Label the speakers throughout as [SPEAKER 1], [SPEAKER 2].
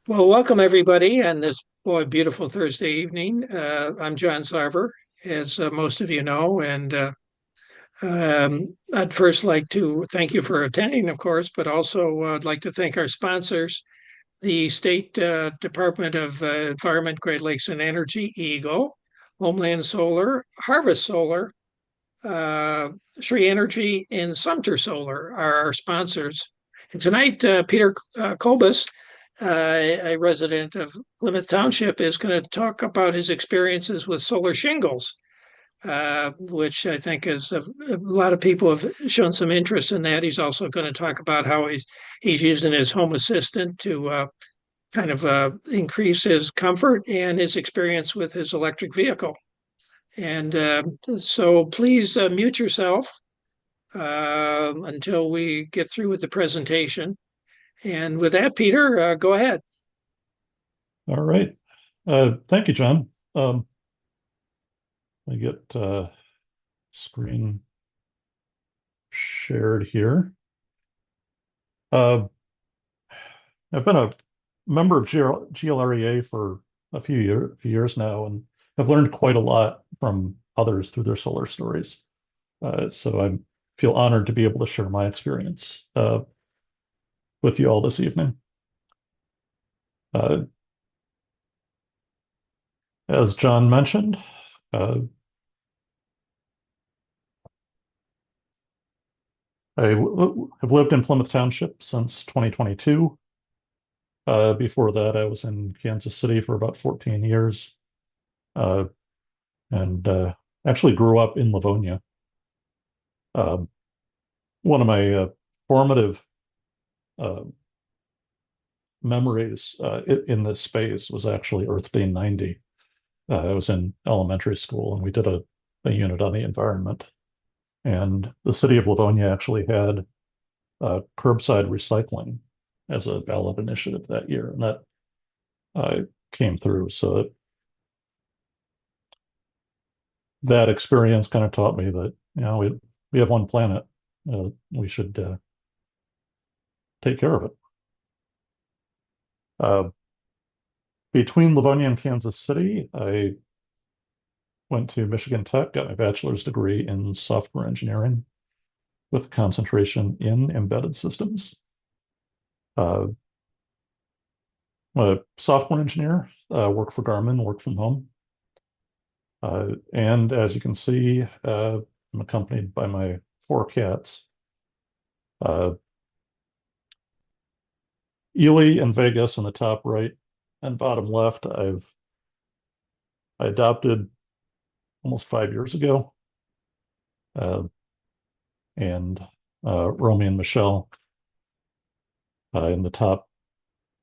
[SPEAKER 1] Well, welcome everybody on this beautiful Thursday evening. I'm John Sarver, as most of you know, and I'd first like to thank you for attending, of course, but also I'd like to thank our sponsors, the State Department of Environment, Great Lakes and Energy, EGLE, Homeland Solar, Harvest Solar, uh, Sri Energy, and Sumter Solar are our sponsors. And tonight, Peter Kolbus, a resident of Plymouth Township, is going to talk about his experiences with solar shingles, which I think is a lot of people have shown some interest in that. He's also going to talk about how he's using his home assistant to kind of increase his comfort and his experience with his electric vehicle. And so please mute yourself until we get through with the presentation. And with that, Peter, go ahead.
[SPEAKER 2] All right. Thank you, John. I get screen shared here. Uh, I've been a member of GLREA for few years now, and I've learned quite a lot from others through their solar stories. So I feel honored to be able to share my experience with you all this evening. Uh, as John mentioned, uh, have lived in Plymouth Township since 2022. Before that, I was in Kansas City for about 14 years, uh, and actually grew up in Livonia. Um, One of my formative uh, memories in this space was actually Earth Day 90. I was in elementary school, and we did a unit on the environment. And the city of Livonia actually had curbside recycling as a ballot initiative that year, and that uh, came through. So that experience kind of taught me that we have one planet. We should take care of it. Uh, Between Livonia and Kansas City, I went to Michigan Tech, got my bachelor's degree in software engineering with concentration in embedded systems. Uh, I'm a software engineer, work for Garmin, work from home. And as you can see, I'm accompanied by my four cats. Uh, Ely and Vegas in the top right and bottom left, I adopted almost 5 years ago. Uh, and Romy and Michelle in the top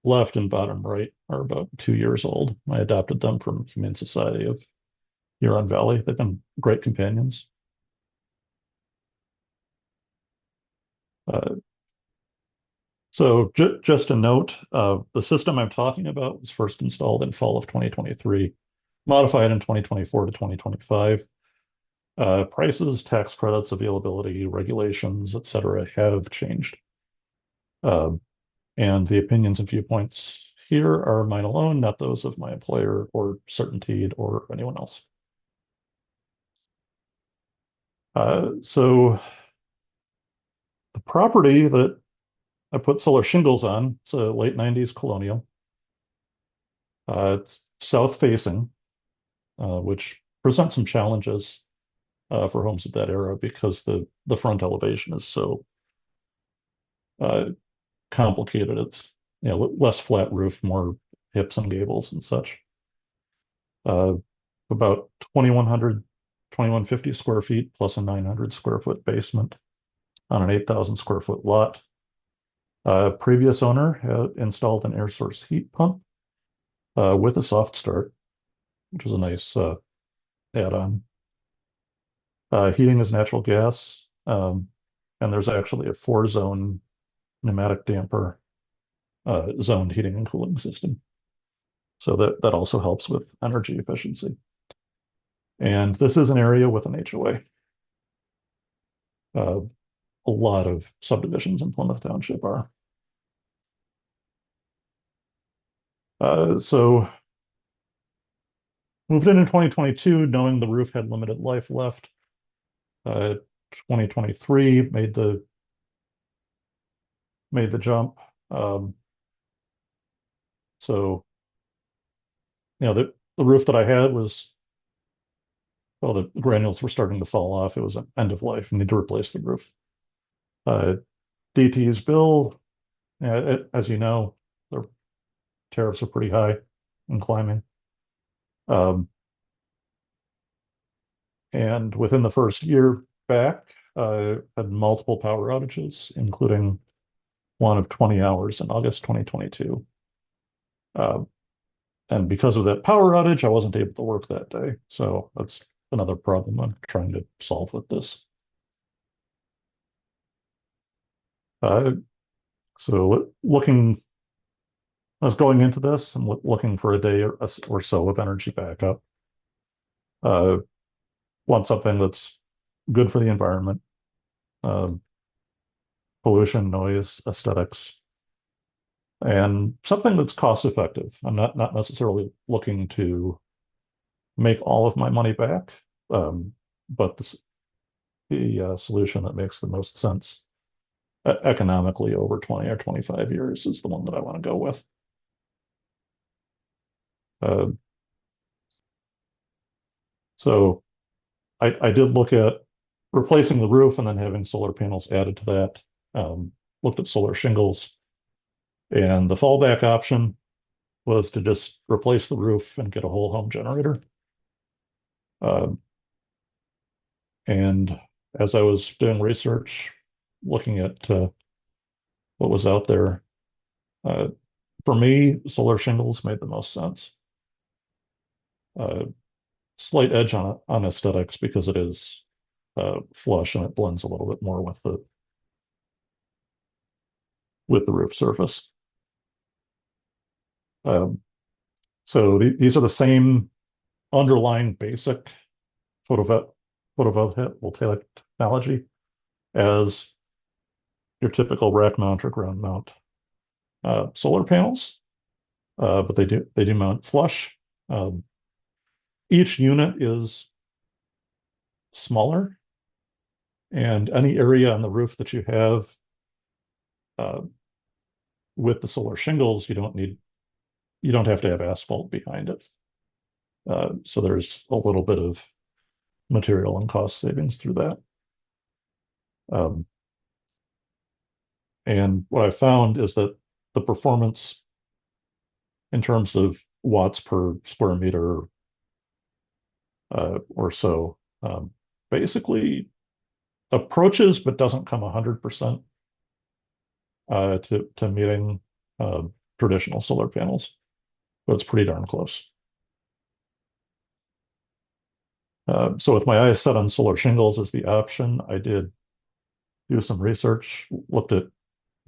[SPEAKER 2] left and bottom right are about 2 years old. I adopted them from Humane Society of Huron Valley. They've been great companions. Uh, so just a note, the system I'm talking about was first installed in fall of 2023, modified in 2024 to 2025. Prices, tax credits, availability, regulations, et cetera, have changed. Uh, and the opinions and viewpoints here are mine alone, not those of my employer or Certainteed or anyone else. So the property that I put solar shingles on, it's a late 90s colonial. It's south facing, which presents some challenges for homes of that era because the front elevation is so uh, complicated. It's less flat roof, more hips and gables and such. Uh, about 2,100, 2,150 square feet plus a 900 square foot basement on an 8,000 square foot lot. Previous owner had installed an air source heat pump with a soft start, which is a nice add-on. Heating is natural gas, and there's actually a four-zone pneumatic damper zoned heating and cooling system. So that also helps with energy efficiency. And this is an area with an HOA. Uh, a lot of subdivisions in Plymouth Township are. So moved in 2022, knowing the roof had limited life left. 2023 made the jump. Um, so the roof that I had was, well, the granules were starting to fall off. It was an end of life. I need to replace the roof. Uh, DT's bill, as you know, the tariffs are pretty high and climbing. Um, and within the first year back, had multiple power outages, including one of 20 hours in August 2022. Uh, and because of that power outage, I wasn't able to work that day. So that's another problem I'm trying to solve with this. Uh, so looking, I was going into this and looking for a day or so of energy backup. Uh, want something that's good for the environment, uh, pollution, noise, aesthetics, and something that's cost effective. I'm not necessarily looking to make all of my money back, but the solution that makes the most sense economically over 20 or 25 years is the one that I want to go with. Uh, so I did look at replacing the roof and then having solar panels added to that. Looked at solar shingles, and the fallback option was to just replace the roof and get a whole home generator. Uh, and as I was doing research, looking at what was out there, uh, for me, solar shingles made the most sense. Uh, Slight edge on aesthetics because it is flush and it blends a little bit more with the roof surface. Um, so these are the same underlying basic photovol photovoltaic technology as your typical rack mount or ground mount solar panels, but they do mount flush. Um, each unit is smaller, and any area on the roof that you have uh, with the solar shingles, you don't have to have asphalt behind it. So there's a little bit of material and cost savings through that. Um, and what I found is that the performance in terms of watts per square meter or so basically approaches but doesn't come 100% to meeting uh, traditional solar panels, but it's pretty darn close. So with my eyes set on solar shingles as the option, I did do some research, looked at,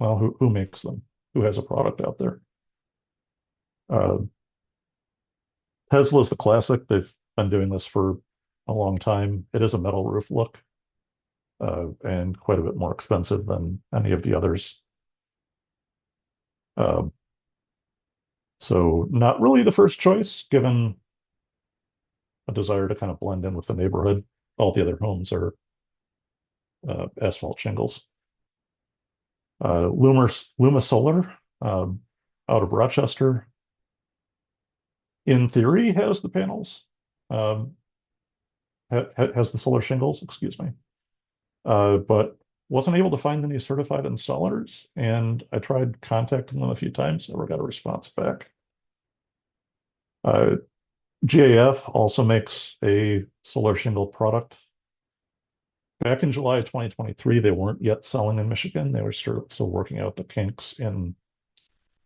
[SPEAKER 2] well, who makes them, who has a product out there. Uh, Tesla's the classic. They've been doing this for a long time. It is a metal roof look and quite a bit more expensive than any of the others. Uh, so not really the first choice, given a desire to kind of blend in with the neighborhood. All the other homes are asphalt shingles. Luma Solar out of Rochester, in theory, has the panels, um, has the solar shingles, excuse me, but wasn't able to find any certified installers. And I tried contacting them a few times, never got a response back. Uh, GAF also makes a solar shingle product. Back in July of 2023, they weren't yet selling in Michigan. They were still working out the kinks in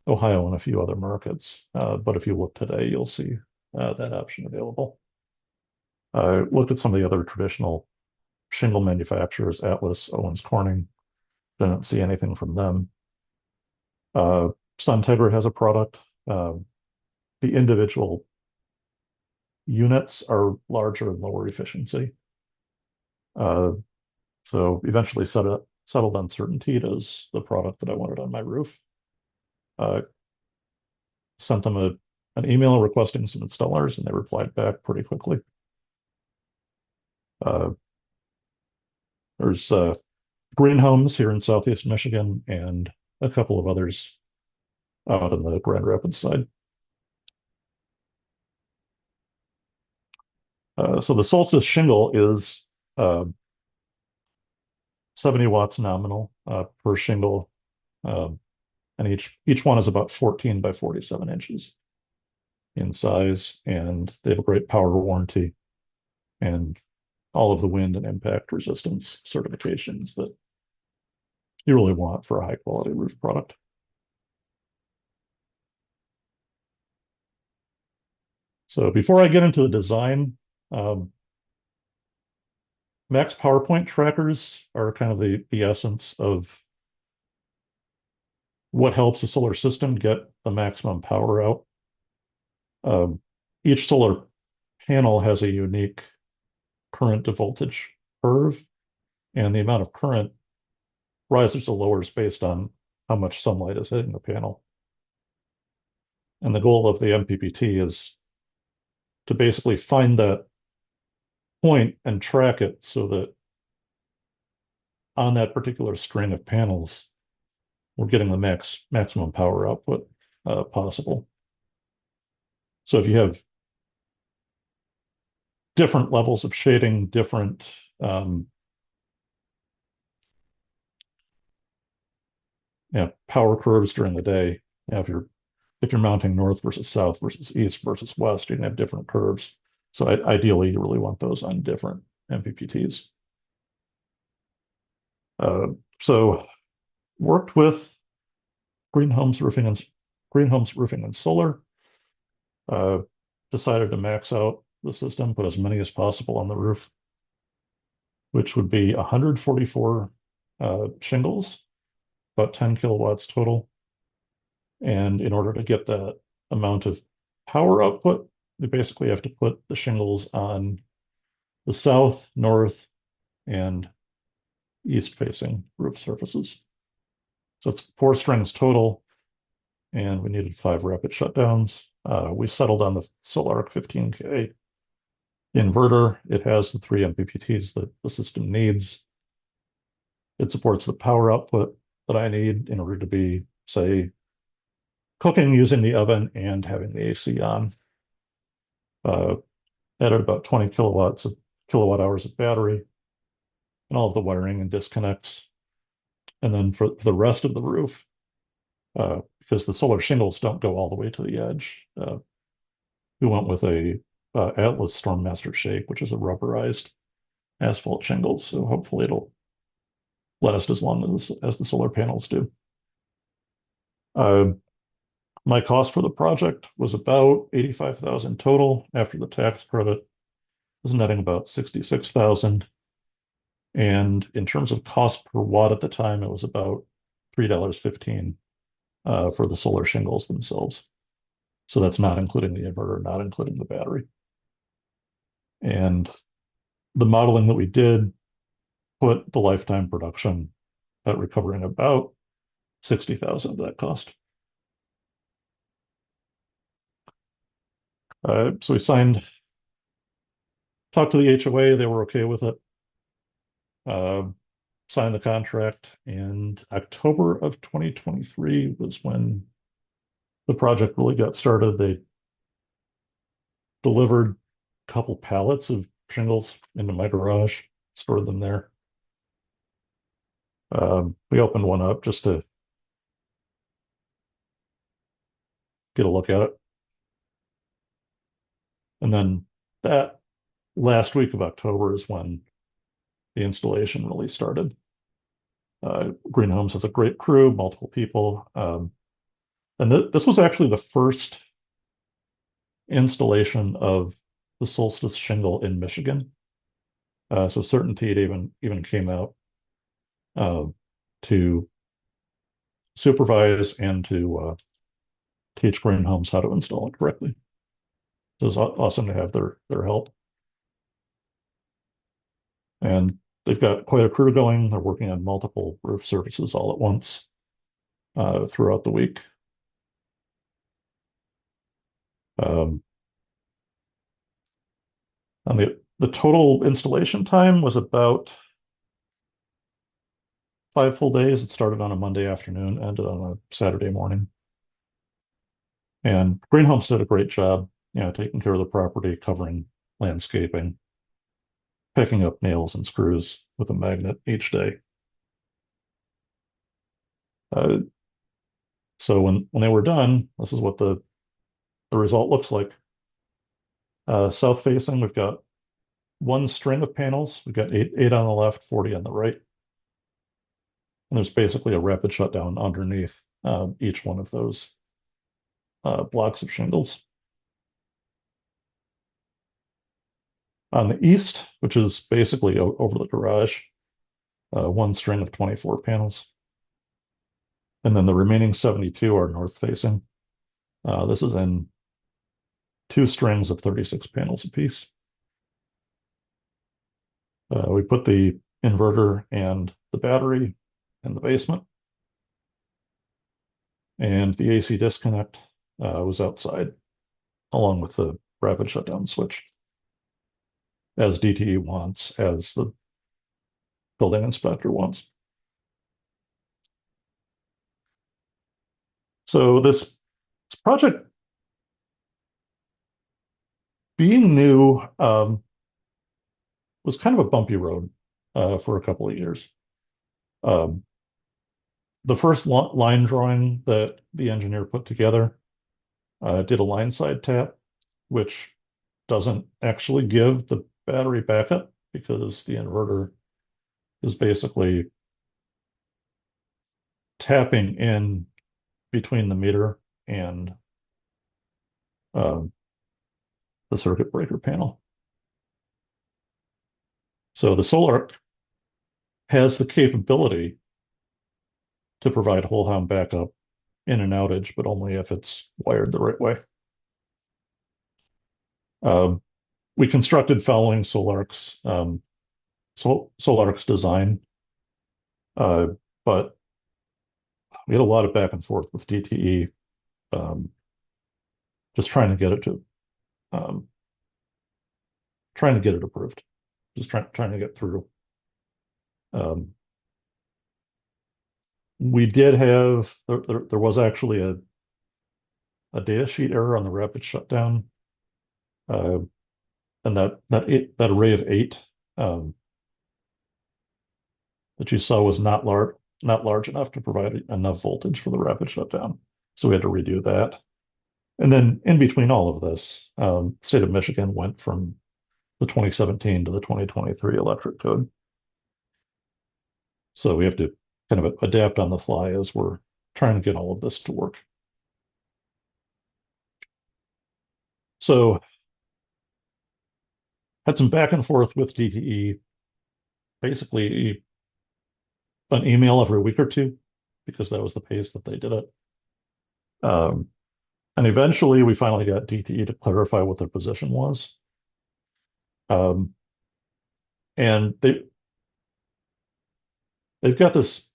[SPEAKER 2] Ohio and a few other markets. But if you look today, you'll see that option available. I looked at some of the other traditional shingle manufacturers, Atlas, Owens Corning, didn't see anything from them. Suntegra has a product. The individual units are larger and lower efficiency. Uh, so eventually settled on Certainteed as the product that I wanted on my roof. Uh, sent them an email requesting some installers, and they replied back pretty quickly. Uh, there's Green Homes here in Southeast Michigan and a couple of others out on the Grand Rapids side. So the Solstice shingle is 70 watts nominal per shingle, and each one is about 14 by 47 inches in size, and they have a great power warranty and all of the wind and impact resistance certifications that you really want for a high quality roof product. So before I get into the design, Max PowerPoint trackers are kind of the essence of what helps a solar system get the maximum power out. Each solar panel has a unique current to voltage curve, and the amount of current rises or lowers based on how much sunlight is hitting the panel. And the goal of the MPPT is to basically find that point and track it so that on that particular string of panels, we're getting the maximum power output possible. So if you have different levels of shading, different power curves during the day, if you're mounting north versus south versus east versus west, you can have different curves. So ideally, you really want those on different MPPTs. So worked with Green Homes Roofing and Solar. Decided to max out the system, put as many as possible on the roof, which would be 144 shingles, about 10 kilowatts total. And in order to get that amount of power output, we basically have to put the shingles on the south, north, and east facing roof surfaces. So it's 4 strings total, and we needed 5 rapid shutdowns. We settled on the Solarc 15K inverter. It has the 3 MPPTs that the system needs. It supports the power output that I need in order to be, say, cooking using the oven and having the AC on. Added about 20 kilowatt hours of battery and all of the wiring and disconnects. And then for the rest of the roof, because the solar shingles don't go all the way to the edge, we went with a Atlas Storm Master Shake, which is a rubberized asphalt shingles. So hopefully it'll last as long as the solar panels do. My cost for the project was about 85,000 total after the tax credit. It was netting about 66,000. And in terms of cost per watt at the time, it was about $3.15 for the solar shingles themselves. So that's not including the inverter, not including the battery. And the modeling that we did put the lifetime production at recovering about 60,000 of that cost. So we talked to the HOA, they were okay with it. Signed the contract, and October of 2023 was when the project really got started. They delivered a couple pallets of shingles into my garage, stored them there. We opened one up just to get a look at it. And then that last week of October is when the installation really started. Green Homes has a great crew, multiple people. And this was actually the first installation of the Solstice shingle in Michigan. So Certainty even came out to supervise and to teach Green Homes how to install it correctly. So it's awesome to have their help. And they've got quite a crew going. They're working on multiple roof surfaces all at once throughout the week. Um, and the total installation time was about 5 full days. It started on a Monday afternoon, ended on a Saturday morning. And Green Homes did a great job, taking care of the property, covering landscaping, picking up nails and screws with a magnet each day. Uh, so when they were done, this is what the result looks like. South facing, we've got one string of panels. We've got eight on the left, 40 on the right. And there's basically a rapid shutdown underneath each one of those blocks of shingles. On the east, which is basically over the garage, one string of 24 panels. And then the remaining 72 are north facing. This is in two strings of 36 panels apiece. We put the inverter and the battery in the basement. And the AC disconnect was outside, along with the rapid shutdown switch, as DTE wants, as the building inspector wants. So this project, being new, was kind of a bumpy road for a couple of years. Um, the first line drawing that the engineer put together did a line side tap, which doesn't actually give the battery backup because the inverter is basically tapping in between the meter and um, the circuit breaker panel. So the solar has the capability to provide whole home backup in an outage, but only if it's wired the right way. We constructed following SolarX design, but we had a lot of back and forth with DTE, just trying to get it approved, just trying to get through. We did have there was actually a data sheet error on the rapid shutdown, and that array of 8 that you saw was not large enough to provide enough voltage for the rapid shutdown, so we had to redo that. And then in between all of this, state of Michigan went from the 2017 to the 2023 electric code, so we have to kind of adapt on the fly as we're trying to get all of this to work. So had some back and forth with DTE, basically an email every week or two, because that was the pace that they did it. And eventually we finally got DTE to clarify what their position was. And they've got this,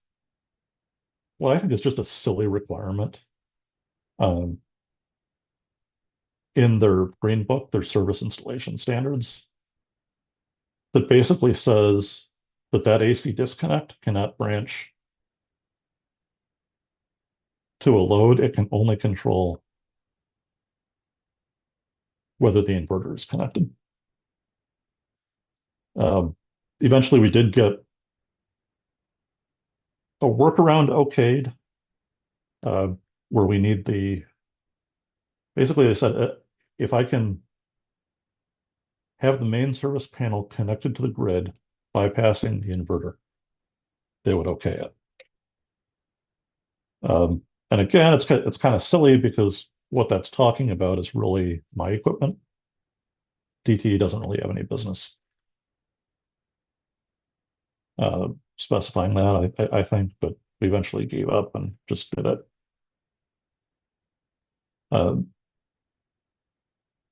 [SPEAKER 2] what I think is just a silly requirement in their green book, their service installation standards, that basically says that AC disconnect cannot branch to a load. It can only control whether the inverter is connected. Eventually we did get a workaround okayed, where we need basically they said, if I can have the main service panel connected to the grid bypassing the inverter, they would okay it. And again, it's kind of silly because what that's talking about is really my equipment. DTE doesn't really have any business specifying that, I think, but we eventually gave up and just did it.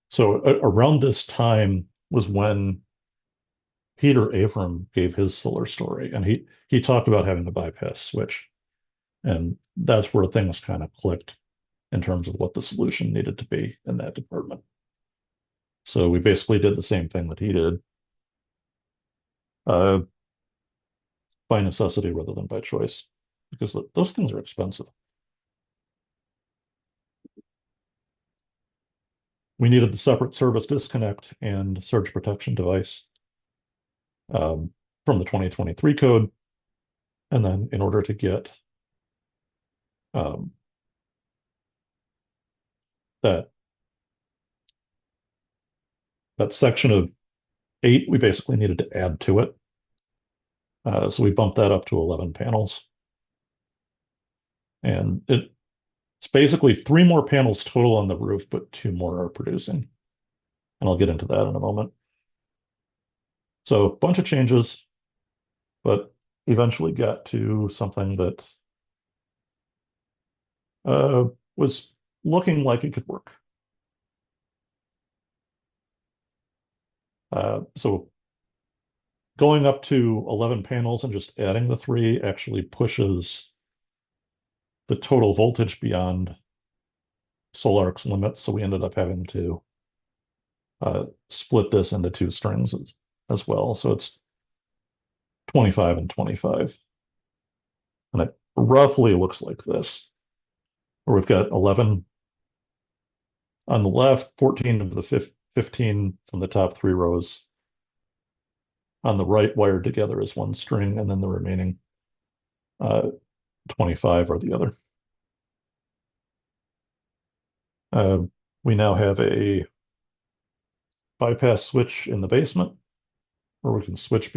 [SPEAKER 2] So around this time was when Peter Avram gave his solar story, and he talked about having a bypass switch, and that's where things kind of clicked. in terms of what the solution needed to be in that department. So we basically did the same thing that he did, uh, by necessity rather than by choice, because those things are expensive. We needed the separate service disconnect and surge protection device um, from the 2023 code. And then in order to get um, that that section of 8, we basically needed to add to it. So we bumped that up to 11 panels. And it's basically 3 more panels total on the roof, but 2 more are producing. And I'll get into that in a moment. So a bunch of changes, but eventually got to something that uh, was looking like it could work. So going up to 11 panels and just adding the 3 actually pushes the total voltage beyond Solarc's limits. So we ended up having to split this into 2 strings as well. So it's 25 and 25. And it roughly looks like this, where we've got 11 on the left, 14 of the 15 from the top 3 rows on the right wired together as 1 string, and then the remaining 25 are the other. Uh, we now have a bypass switch in the basement where we can switch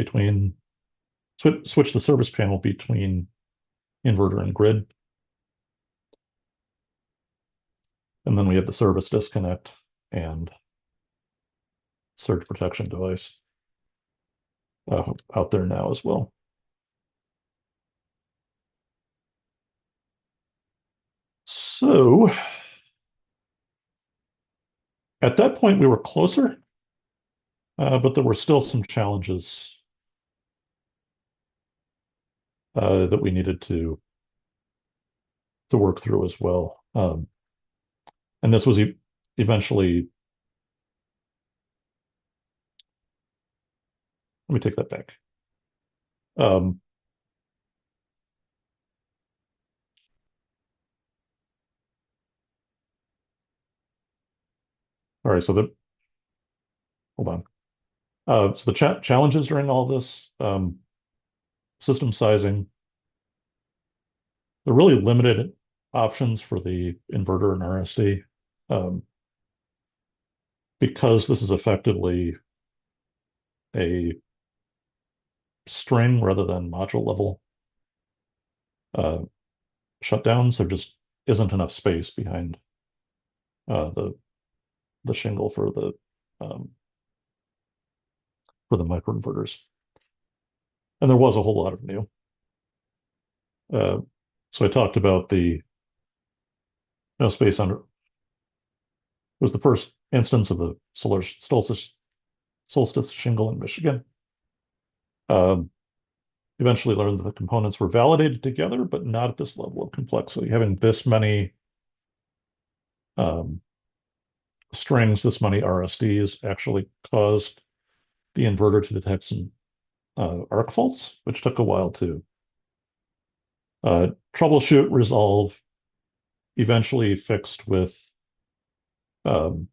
[SPEAKER 2] the service panel between inverter and grid. And then we have the service disconnect and surge protection device out there now as well. So at that point, we were closer, but there were still some challenges that we needed to work through as well. And this was eventually, let me take that back. Um, all right, hold on. So the challenges during all this, system sizing, the really limited options for the inverter and RSD, because this is effectively a string rather than module level uh, shutdowns. There just isn't enough space behind the shingle for the microinverters, and there was a whole lot of new. So I talked about the no space under was the first instance of the solar solstice shingle in Michigan. Um, Eventually learned that the components were validated together, but not at this level of complexity. Having this many strings, this many RSDs actually caused the inverter to detect some arc faults, which took a while to troubleshoot, resolve, eventually fixed with um,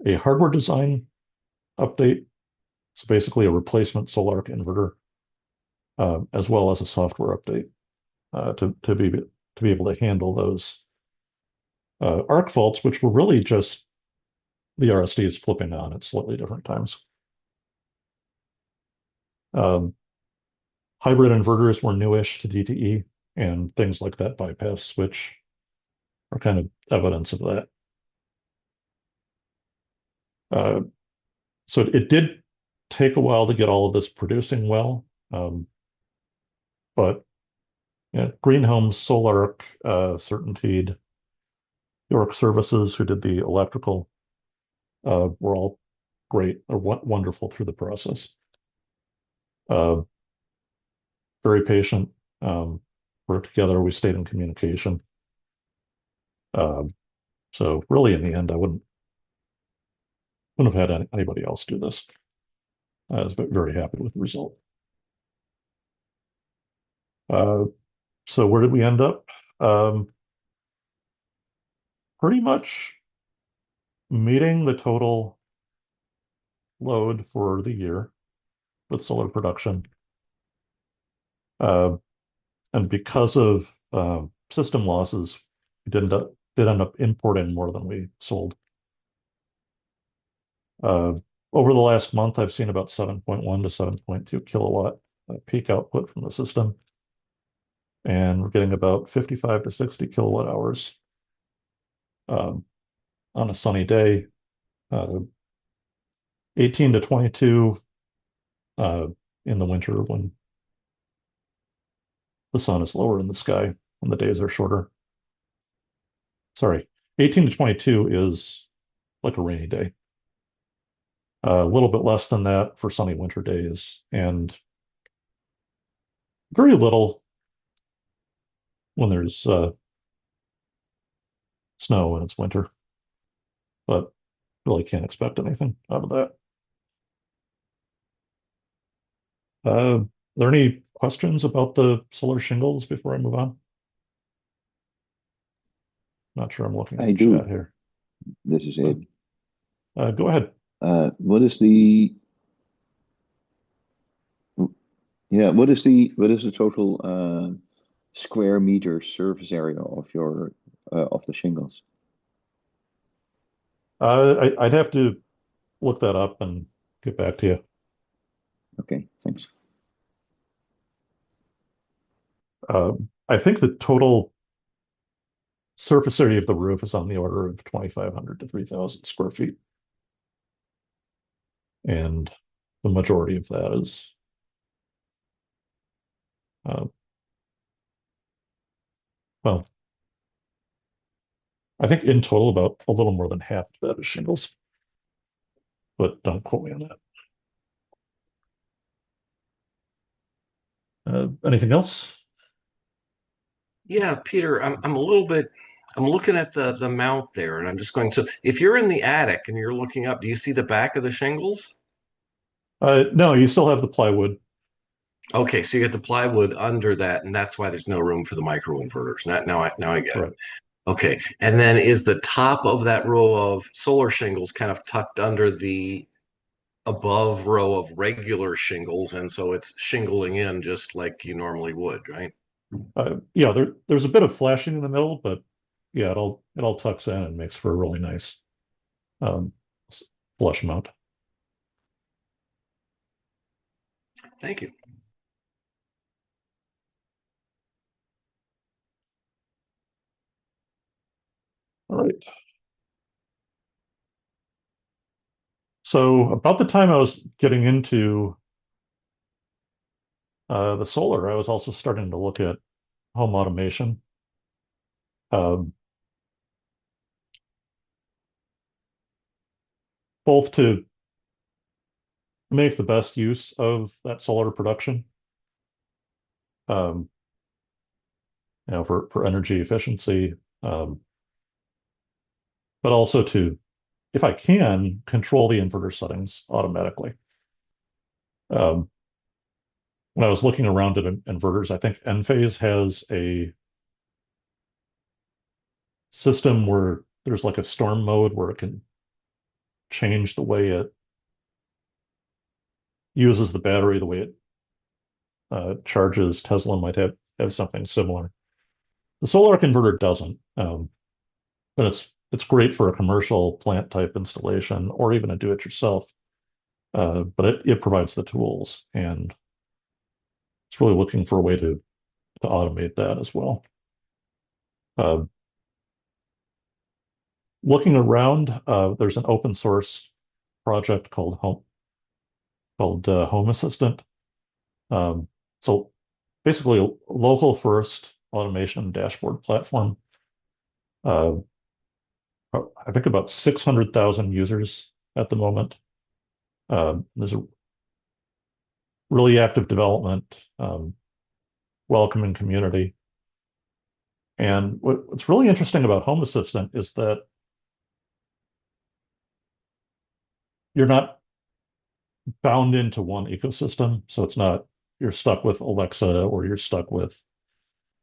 [SPEAKER 2] a hardware design update. So basically a replacement Solarc inverter, as well as a software update to be able to handle those arc faults, which were really just the RSDs flipping on at slightly different times. Um, Hybrid inverters were newish to DTE, and things like that bypass switch are kind of evidence of that. Uh, so it did take a while to get all of this producing well, but Green Homes, Solarc, Certainteed, York Services, who did the electrical, were all great or wonderful through the process. Uh, Very patient. worked together. We stayed in communication. Um, so really, in the end, I wouldn't have had anybody else do this. I was very happy with the result. Uh, so where did we end up? Um, Pretty much meeting the total load for the year with solar production. Uh, and because of system losses, we did end up importing more than we sold. Uh, Over the last month, I've seen about 7.1 to 7.2 kilowatt peak output from the system, and we're getting about 55 to 60 kilowatt hours um, on a sunny day, 18 to 22 uh, in the winter when the sun is lower in the sky, when the days are shorter. Sorry, 18 to 22 is like a rainy day. A little bit less than that for sunny winter days, and very little when there's snow and it's winter. But really can't expect anything out of that. Are there any questions about the solar shingles before I move on? Not sure I'm looking at
[SPEAKER 3] I
[SPEAKER 2] the chat
[SPEAKER 3] do.
[SPEAKER 2] here.
[SPEAKER 3] This is
[SPEAKER 2] Uh,
[SPEAKER 3] it.
[SPEAKER 2] Go ahead.
[SPEAKER 3] What is the what is the total square meter surface area of your of the shingles?
[SPEAKER 2] I'd have to look that up and get back to you.
[SPEAKER 3] Okay, thanks.
[SPEAKER 2] I think the total surface area of the roof is on the order of 2,500 to 3,000 square feet. And the majority of that is, uh, well, I think in total about a little more than half of that is shingles, but don't quote me on that. Anything else?
[SPEAKER 4] Yeah, Peter, I'm a little bit I'm looking at the mount there and I'm just going, so if you're in the attic and you're looking up, do you see the back of the shingles?
[SPEAKER 2] No, you still have the plywood.
[SPEAKER 4] Okay, so you get the plywood under that, and that's why there's no room for the microinverters. Now I get it.
[SPEAKER 2] Correct.
[SPEAKER 4] Okay, and then is the top of that row of solar shingles kind of tucked under the above row of regular shingles, and so it's shingling in just like you normally would, right?
[SPEAKER 2] Yeah, there's a bit of flashing in the middle, but yeah, it all tucks in and makes for a really nice um, flush mount.
[SPEAKER 4] Thank you.
[SPEAKER 2] All right. So about the time I was getting into the solar, I was also starting to look at home automation, um, both to make the best use of that solar production, um, for energy efficiency, um, but also to, if I can, control the inverter settings automatically. Um, when I was looking around at inverters, I think Enphase has a system where there's like a storm mode where it can change the way it uses the battery, the way it charges. Tesla might have something similar. The solar converter doesn't, but it's great for a commercial plant type installation or even a do-it-yourself. But it provides the tools, and it's really looking for a way to automate that as well. Uh, Looking around, there's an open source project called Home Assistant. So basically, a local first automation dashboard platform. Uh, I think about 600,000 users at the moment. There's a really active development, welcoming community. And what's really interesting about Home Assistant is that you're not bound into one ecosystem. So it's not, you're stuck with Alexa or you're stuck with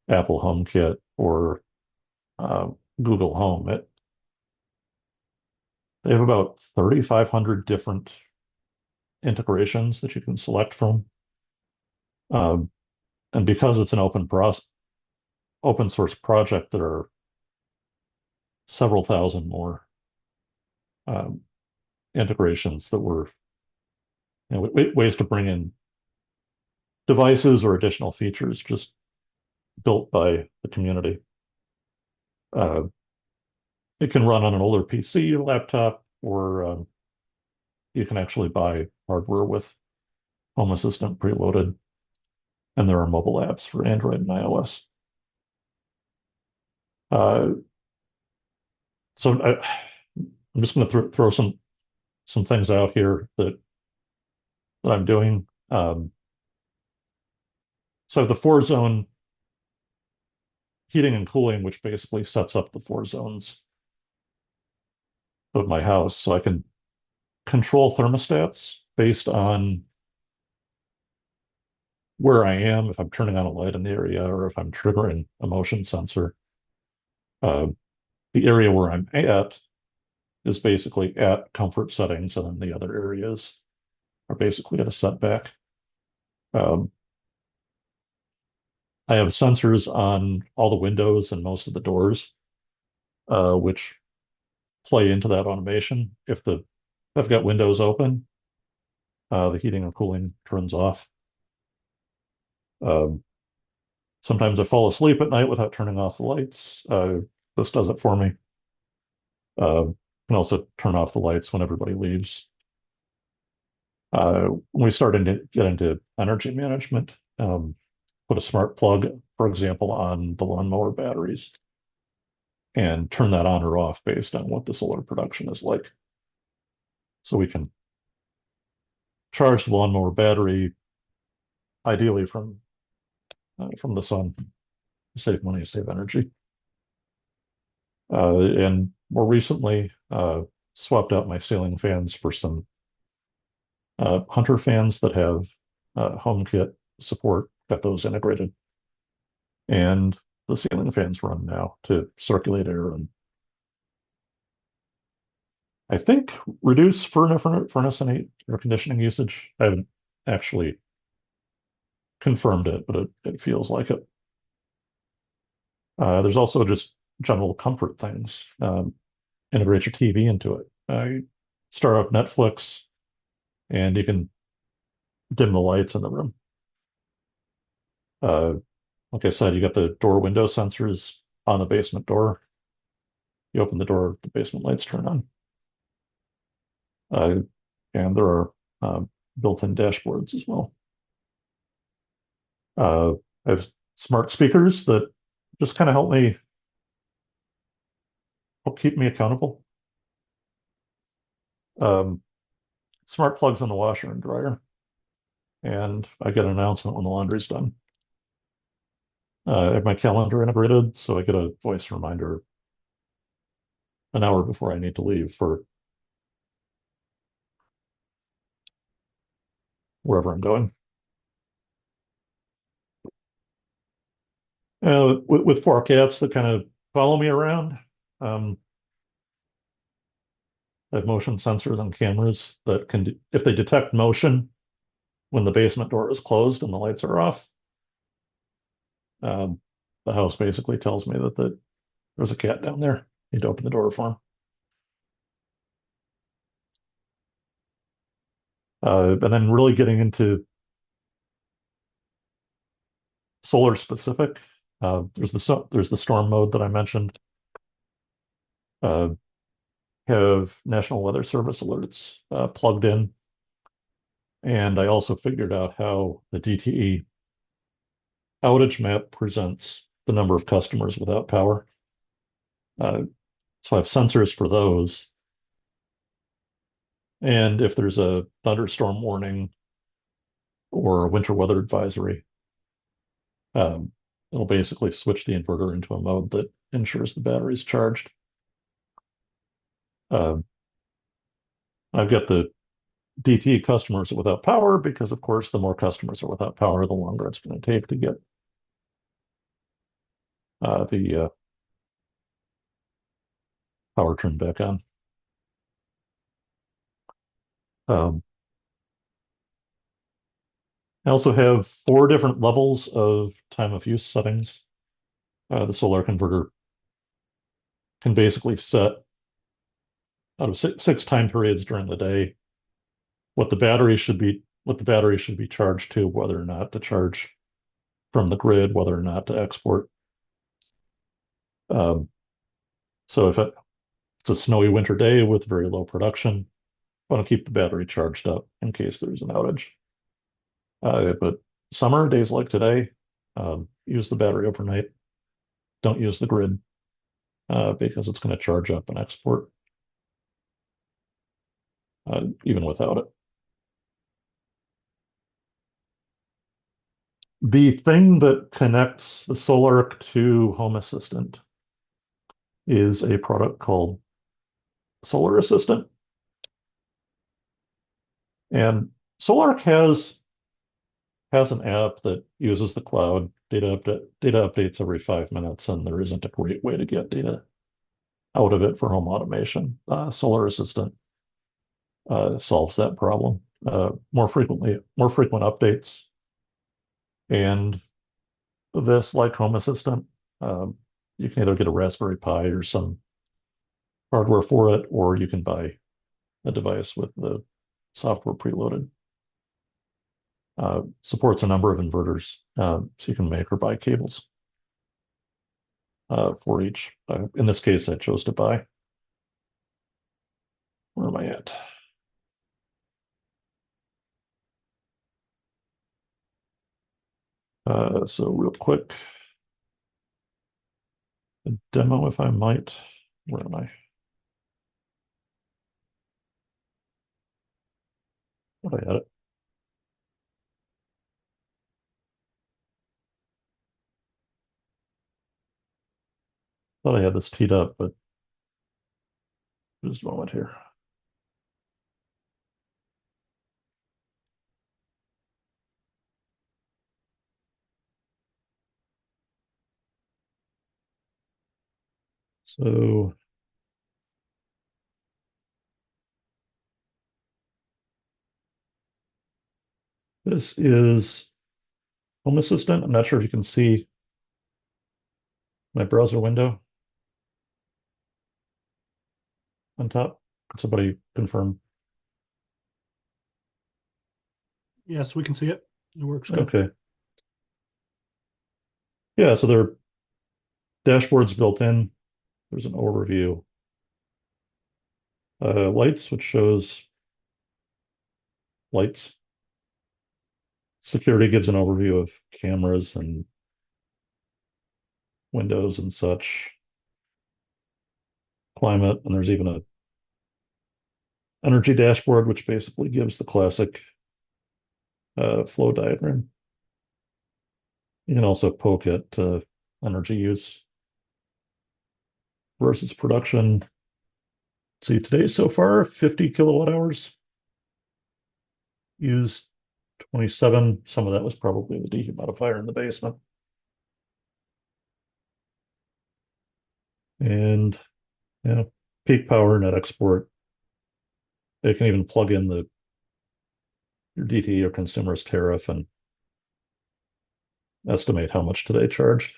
[SPEAKER 2] Apple HomeKit or uh, Google Home. They have about 3,500 different integrations that you can select from. Um, and because it's an open source project, there are several thousand more um, integrations that were, ways to bring in devices or additional features just built by the community. Uh, it can run on an older PC or laptop, or you can actually buy hardware with Home Assistant preloaded, and there are mobile apps for Android and iOS. Uh, I'm just going to throw some things out here that I'm doing. So the 4-zone heating and cooling, which basically sets up the 4 zones of my house, so I can control thermostats based on where I am, if I'm turning on a light in the area or if I'm triggering a motion sensor. Uh, the area where I'm at is basically at comfort settings, and then the other areas are basically at a setback. Um, I have sensors on all the windows and most of the doors, which play into that automation. If I've got windows open, the heating and cooling turns off. Um, Sometimes I fall asleep at night without turning off the lights. This does it for me. Can also turn off the lights when everybody leaves. When we started to get into energy management, put a smart plug, for example, on the lawnmower batteries and turn that on or off based on what the solar production is like. So we can charge the lawnmower battery ideally from the sun, save money, save energy. And more recently, swapped out my ceiling fans for some Hunter fans that have HomeKit support, got those integrated. And the ceiling fans run now to circulate air and I think reduce furnace and air conditioning usage. I haven't actually confirmed it, but it feels like it. There's also just general comfort things. Integrate your TV into it. Start up Netflix, and you can dim the lights in the room. Uh, like I said, you got the door window sensors on the basement door. You open the door, the basement lights turn on. Uh, and there are built-in dashboards as well. I have smart speakers that just kind of help keep me accountable. Um, Smart plugs in the washer and dryer, and I get an announcement when the laundry's done. I have my calendar integrated, so I get a voice reminder an hour before I need to leave for wherever I'm going. With 4 cats that kind of follow me around, um, I have motion sensors and cameras that can, if they detect motion when the basement door is closed and the lights are off, um, the house basically tells me that there's a cat down there. Need to open the door for him. And then really getting into solar specific. There's the storm mode that I mentioned. Have National Weather Service alerts plugged in, and I also figured out how the DTE outage map presents the number of customers without power. So I have sensors for those. And if there's a thunderstorm warning or a winter weather advisory, it'll basically switch the inverter into a mode that ensures the battery is charged. I've got the DT customers without power because, of course, the more customers are without power, the longer it's going to take to get the power turned back on. Um, I also have 4 different levels of time of use settings. The solar converter can basically set out of six time periods during the day what the battery should be charged to, whether or not to charge from the grid, whether or not to export. Um, so if it's a snowy winter day with very low production, I want to keep the battery charged up in case there's an outage. But summer days like today, use the battery overnight. Don't use the grid because it's going to charge up and export even without it. The thing that connects the Solarc to Home Assistant is a product called Solar Assistant. And Solarc has an app that uses the cloud. Data updates every 5 minutes, and there isn't a great way to get data out of it for home automation. Solar Assistant solves that problem. More frequent updates. And this, like Home Assistant, you can either get a Raspberry Pi or some hardware for it, or you can buy a device with the software preloaded. Supports a number of inverters, so you can make or buy cables for each. In this case, I chose to buy. Where am I at? So real quick, a demo if I might. Where am I? Oh, I had it. Thought I had this teed up, but just a moment here. So this is Home Assistant. I'm not sure if you can see my browser window on top. Could somebody confirm?
[SPEAKER 5] Yes, we can see it. It works good.
[SPEAKER 2] Okay. Yeah, so there are dashboards built in. There's an overview. Lights, which shows lights. Security gives an overview of cameras and windows and such. Climate, and there's even a energy dashboard, which basically gives the classic flow diagram. You can also poke at energy use versus production. See, today so far, 50 kilowatt hours. Used 27. Some of that was probably the dehumidifier in the basement. And peak power, net export. They can even plug in your DTE or consumer's tariff and estimate how much today charged.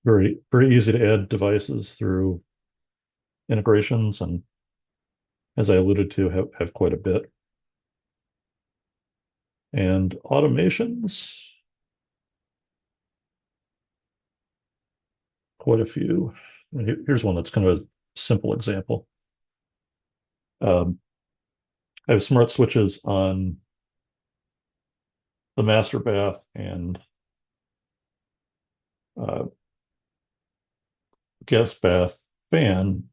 [SPEAKER 2] Very, very easy to add devices through integrations, and as I alluded to, have quite a bit. And automations, quite a few. Here's one that's kind of a simple example. I have smart switches on the master bath and guest bath fan,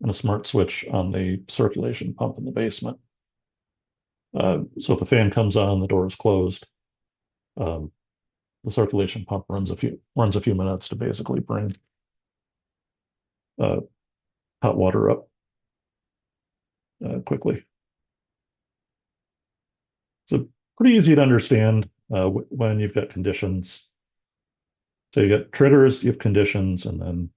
[SPEAKER 2] and a smart switch on the circulation pump in the basement. So if the fan comes on, the door is closed. The circulation pump runs a few minutes to basically bring hot water up quickly. So pretty easy to understand when you've got conditions. So you get triggers, you have conditions, and then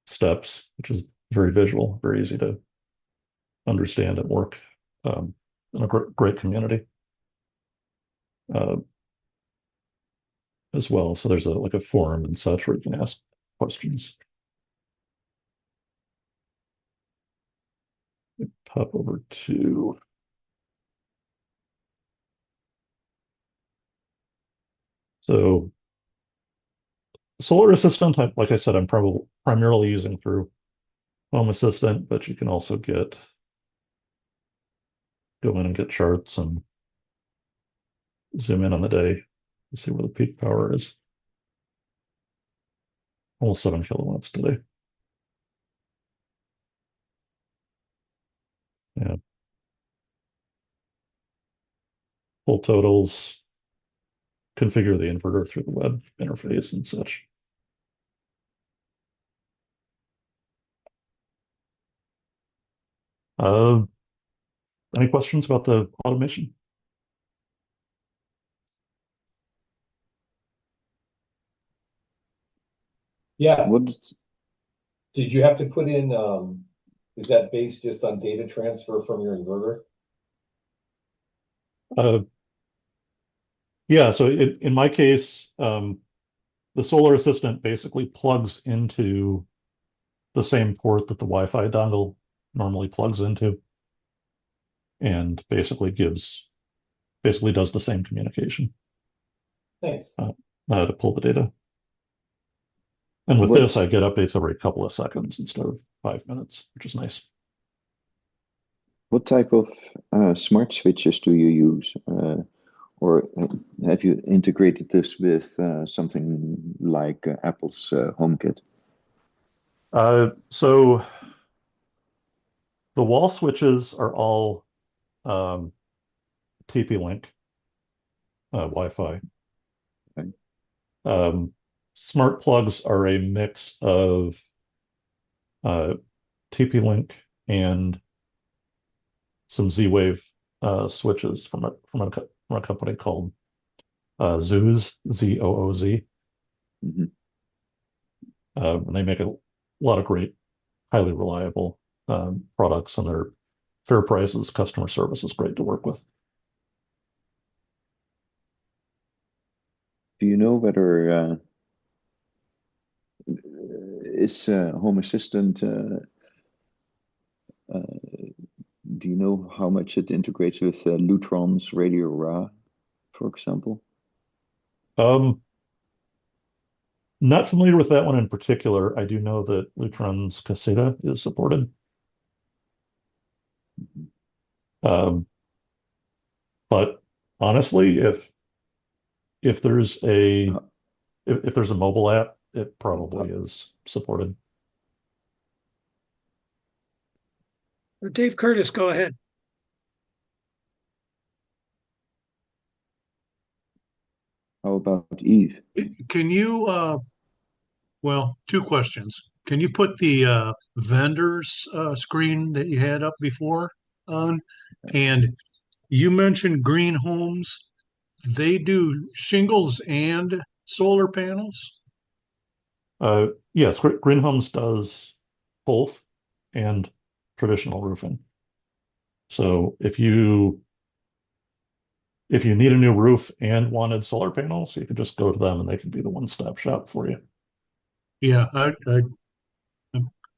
[SPEAKER 2] steps, which is very visual, very easy to understand and work in a great community as well. So there's like a forum and such where you can ask questions. Pop over to so Solar Assistant, like I said, I'm probably primarily using through Home Assistant, but you can also go in and get charts and zoom in on the day to see where the peak power is. Almost 7 kilowatts today. Yeah. Full totals, configure the inverter through the web interface and such. Any questions about the automation?
[SPEAKER 6] Yeah,
[SPEAKER 3] What is,
[SPEAKER 6] did you have to put in, is that based just on data transfer from your inverter?
[SPEAKER 2] Yeah, so in my case, the Solar Assistant basically plugs into the same port that the Wi-Fi dongle normally plugs into, and basically does the same communication
[SPEAKER 6] Thanks.
[SPEAKER 2] to pull the data. And with
[SPEAKER 3] What-
[SPEAKER 2] this, I get updates every couple of seconds instead of 5 minutes, which is nice.
[SPEAKER 3] what type of smart switches do you use? Or have you integrated this with something like Apple's HomeKit?
[SPEAKER 2] So the wall switches are all TP-Link Wi-Fi.
[SPEAKER 3] Okay.
[SPEAKER 2] Smart plugs are a mix of TP-Link and some Z-Wave switches from a company called Zooz, Z-O-O-Z.
[SPEAKER 3] Mhm.
[SPEAKER 2] And they make a lot of great, highly reliable products, and they're fair prices. Customer service is great to work with.
[SPEAKER 3] Do you know whether is Home Assistant? Do you know how much it integrates with Lutron's Radio Ra, for example?
[SPEAKER 2] Not familiar with that one in particular. I do know that Lutron's Caseta is supported. Um, but honestly, if there's a if there's a mobile app, it probably is supported.
[SPEAKER 1] Dave Curtis, go ahead.
[SPEAKER 3] How about Eve?
[SPEAKER 5] Can you, well, two questions. Can you put the vendors screen that you had up before on? And you mentioned Green Homes. They do shingles and solar panels?
[SPEAKER 2] Yes, Green Homes does both and traditional roofing. So if you need a new roof and wanted solar panels, you could just go to them and they can be the one-stop shop for you.
[SPEAKER 5] Yeah, I'm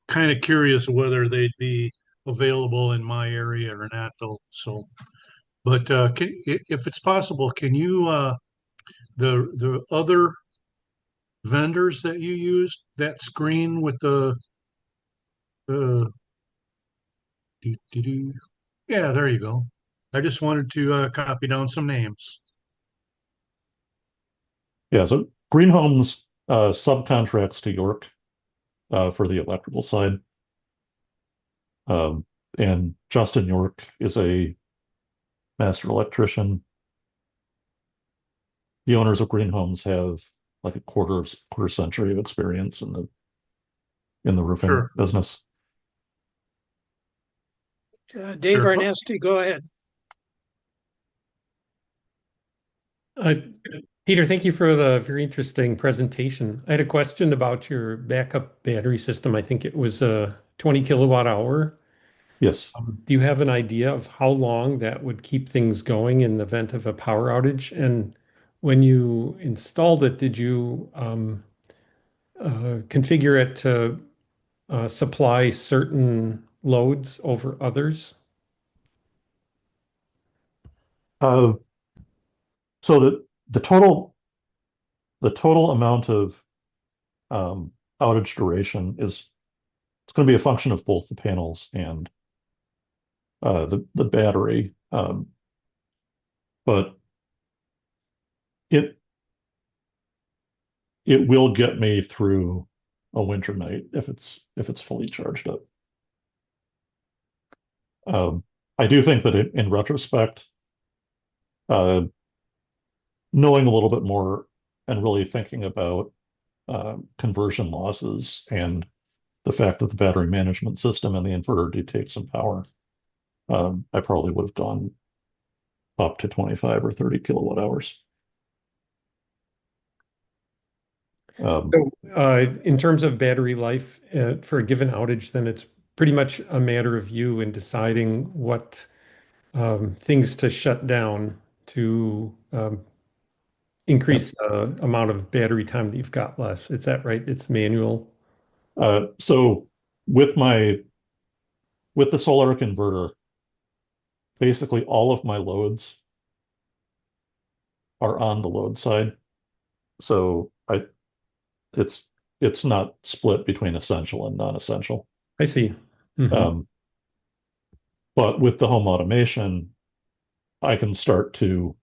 [SPEAKER 5] kind of curious whether they'd be available in my area or not, though. So, but if it's possible, can you the other vendors that you used, that screen with the uh, yeah, there you go. I just wanted to copy down some names.
[SPEAKER 2] Yeah, so Green Homes subcontracts to York for the electrical side. And Justin York is a master electrician. The owners of Green Homes have like a quarter century of experience in the roofing
[SPEAKER 5] Sure.
[SPEAKER 2] business.
[SPEAKER 1] Dave
[SPEAKER 5] Sure.
[SPEAKER 1] Arnesti, go ahead.
[SPEAKER 7] Uh, Peter, thank you for the very interesting presentation. I had a question about your backup battery system. I think it was a 20 kilowatt hour.
[SPEAKER 2] Yes.
[SPEAKER 7] Do you have an idea of how long that would keep things going in the event of a power outage? And when you installed it, did you configure it to supply certain loads over others?
[SPEAKER 2] So the total amount of outage duration it's going to be a function of both the panels and the battery. But it will get me through a winter night if it's fully charged up. I do think that in retrospect, knowing a little bit more and really thinking about conversion losses and the fact that the battery management system and the inverter do take some power, I probably would have gone up to 25 or 30 kilowatt hours.
[SPEAKER 7] So, in terms of battery life for a given outage, then it's pretty much a matter of you in deciding what things to shut down to increase the amount of battery time that you've got left. Is that right? It's manual.
[SPEAKER 2] So with the solar inverter, basically all of my loads are on the load side. So it's not split between essential and non-essential.
[SPEAKER 7] I see. Mhm.
[SPEAKER 2] But with the home automation, I can start to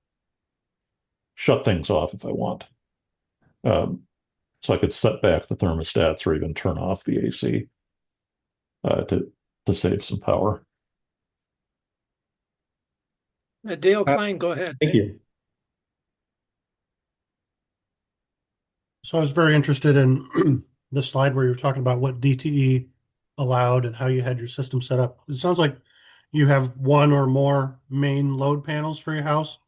[SPEAKER 2] shut things off if I want. So I could set back the thermostats or even turn off the AC to save some power.
[SPEAKER 1] Dale Klein, go ahead.
[SPEAKER 7] Thank you.
[SPEAKER 8] So I was very interested in the slide where you were talking about what DTE allowed and how you had your system set up. It sounds like you have one or more main load panels for your house,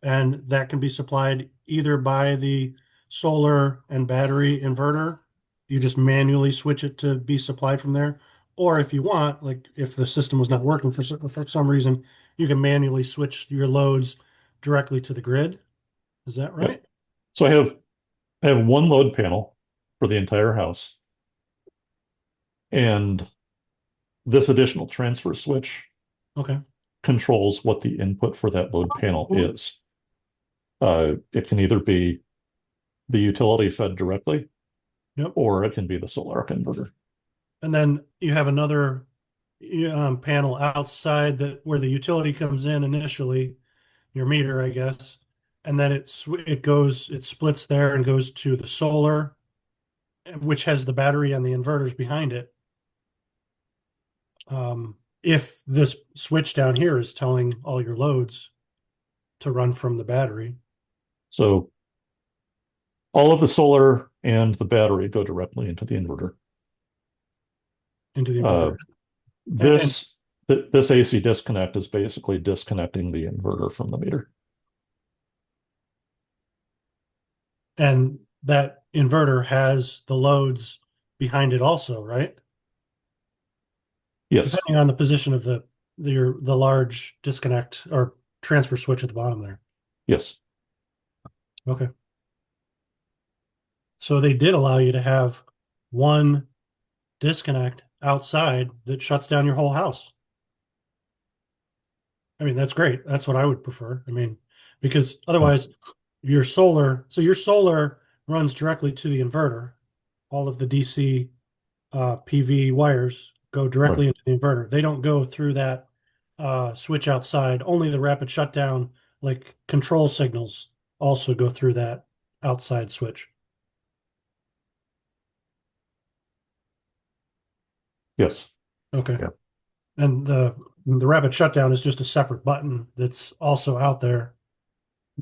[SPEAKER 8] and that can be supplied either by the solar and battery inverter. You just manually switch it to be supplied from there. Or if you want, like if the system was not working for some reason, you can manually switch your loads directly to the grid. Is that right?
[SPEAKER 2] So I have one load panel for the entire house. And this additional transfer switch
[SPEAKER 8] Okay.
[SPEAKER 2] controls what the input for that load panel is. It can either be the utility fed directly,
[SPEAKER 8] Yep.
[SPEAKER 2] or it can be the solar inverter.
[SPEAKER 8] And then you have another panel outside that where the utility comes in initially, your meter, I guess, and then it splits there and goes to the solar, which has the battery and the inverters behind it. If this switch down here is telling all your loads to run from the battery.
[SPEAKER 2] So all of the solar and the battery go directly into the inverter.
[SPEAKER 8] Into the inverter.
[SPEAKER 2] This AC disconnect is basically disconnecting the inverter from the meter.
[SPEAKER 8] And that inverter has the loads behind it also, right?
[SPEAKER 2] Yes.
[SPEAKER 8] Depending on the position of the large disconnect or transfer switch at the bottom there.
[SPEAKER 2] Yes.
[SPEAKER 8] Okay. So they did allow you to have one disconnect outside that shuts down your whole house. I mean, that's great. That's what I would prefer. I mean, because otherwise your solar runs directly to the inverter. All of the DC PV wires go directly into the inverter. They don't go through that switch outside. Only the rapid shutdown, like control signals, also go through that outside switch.
[SPEAKER 2] Yes.
[SPEAKER 8] Okay.
[SPEAKER 2] Yeah.
[SPEAKER 8] And the rapid shutdown is just a separate button that's also out there.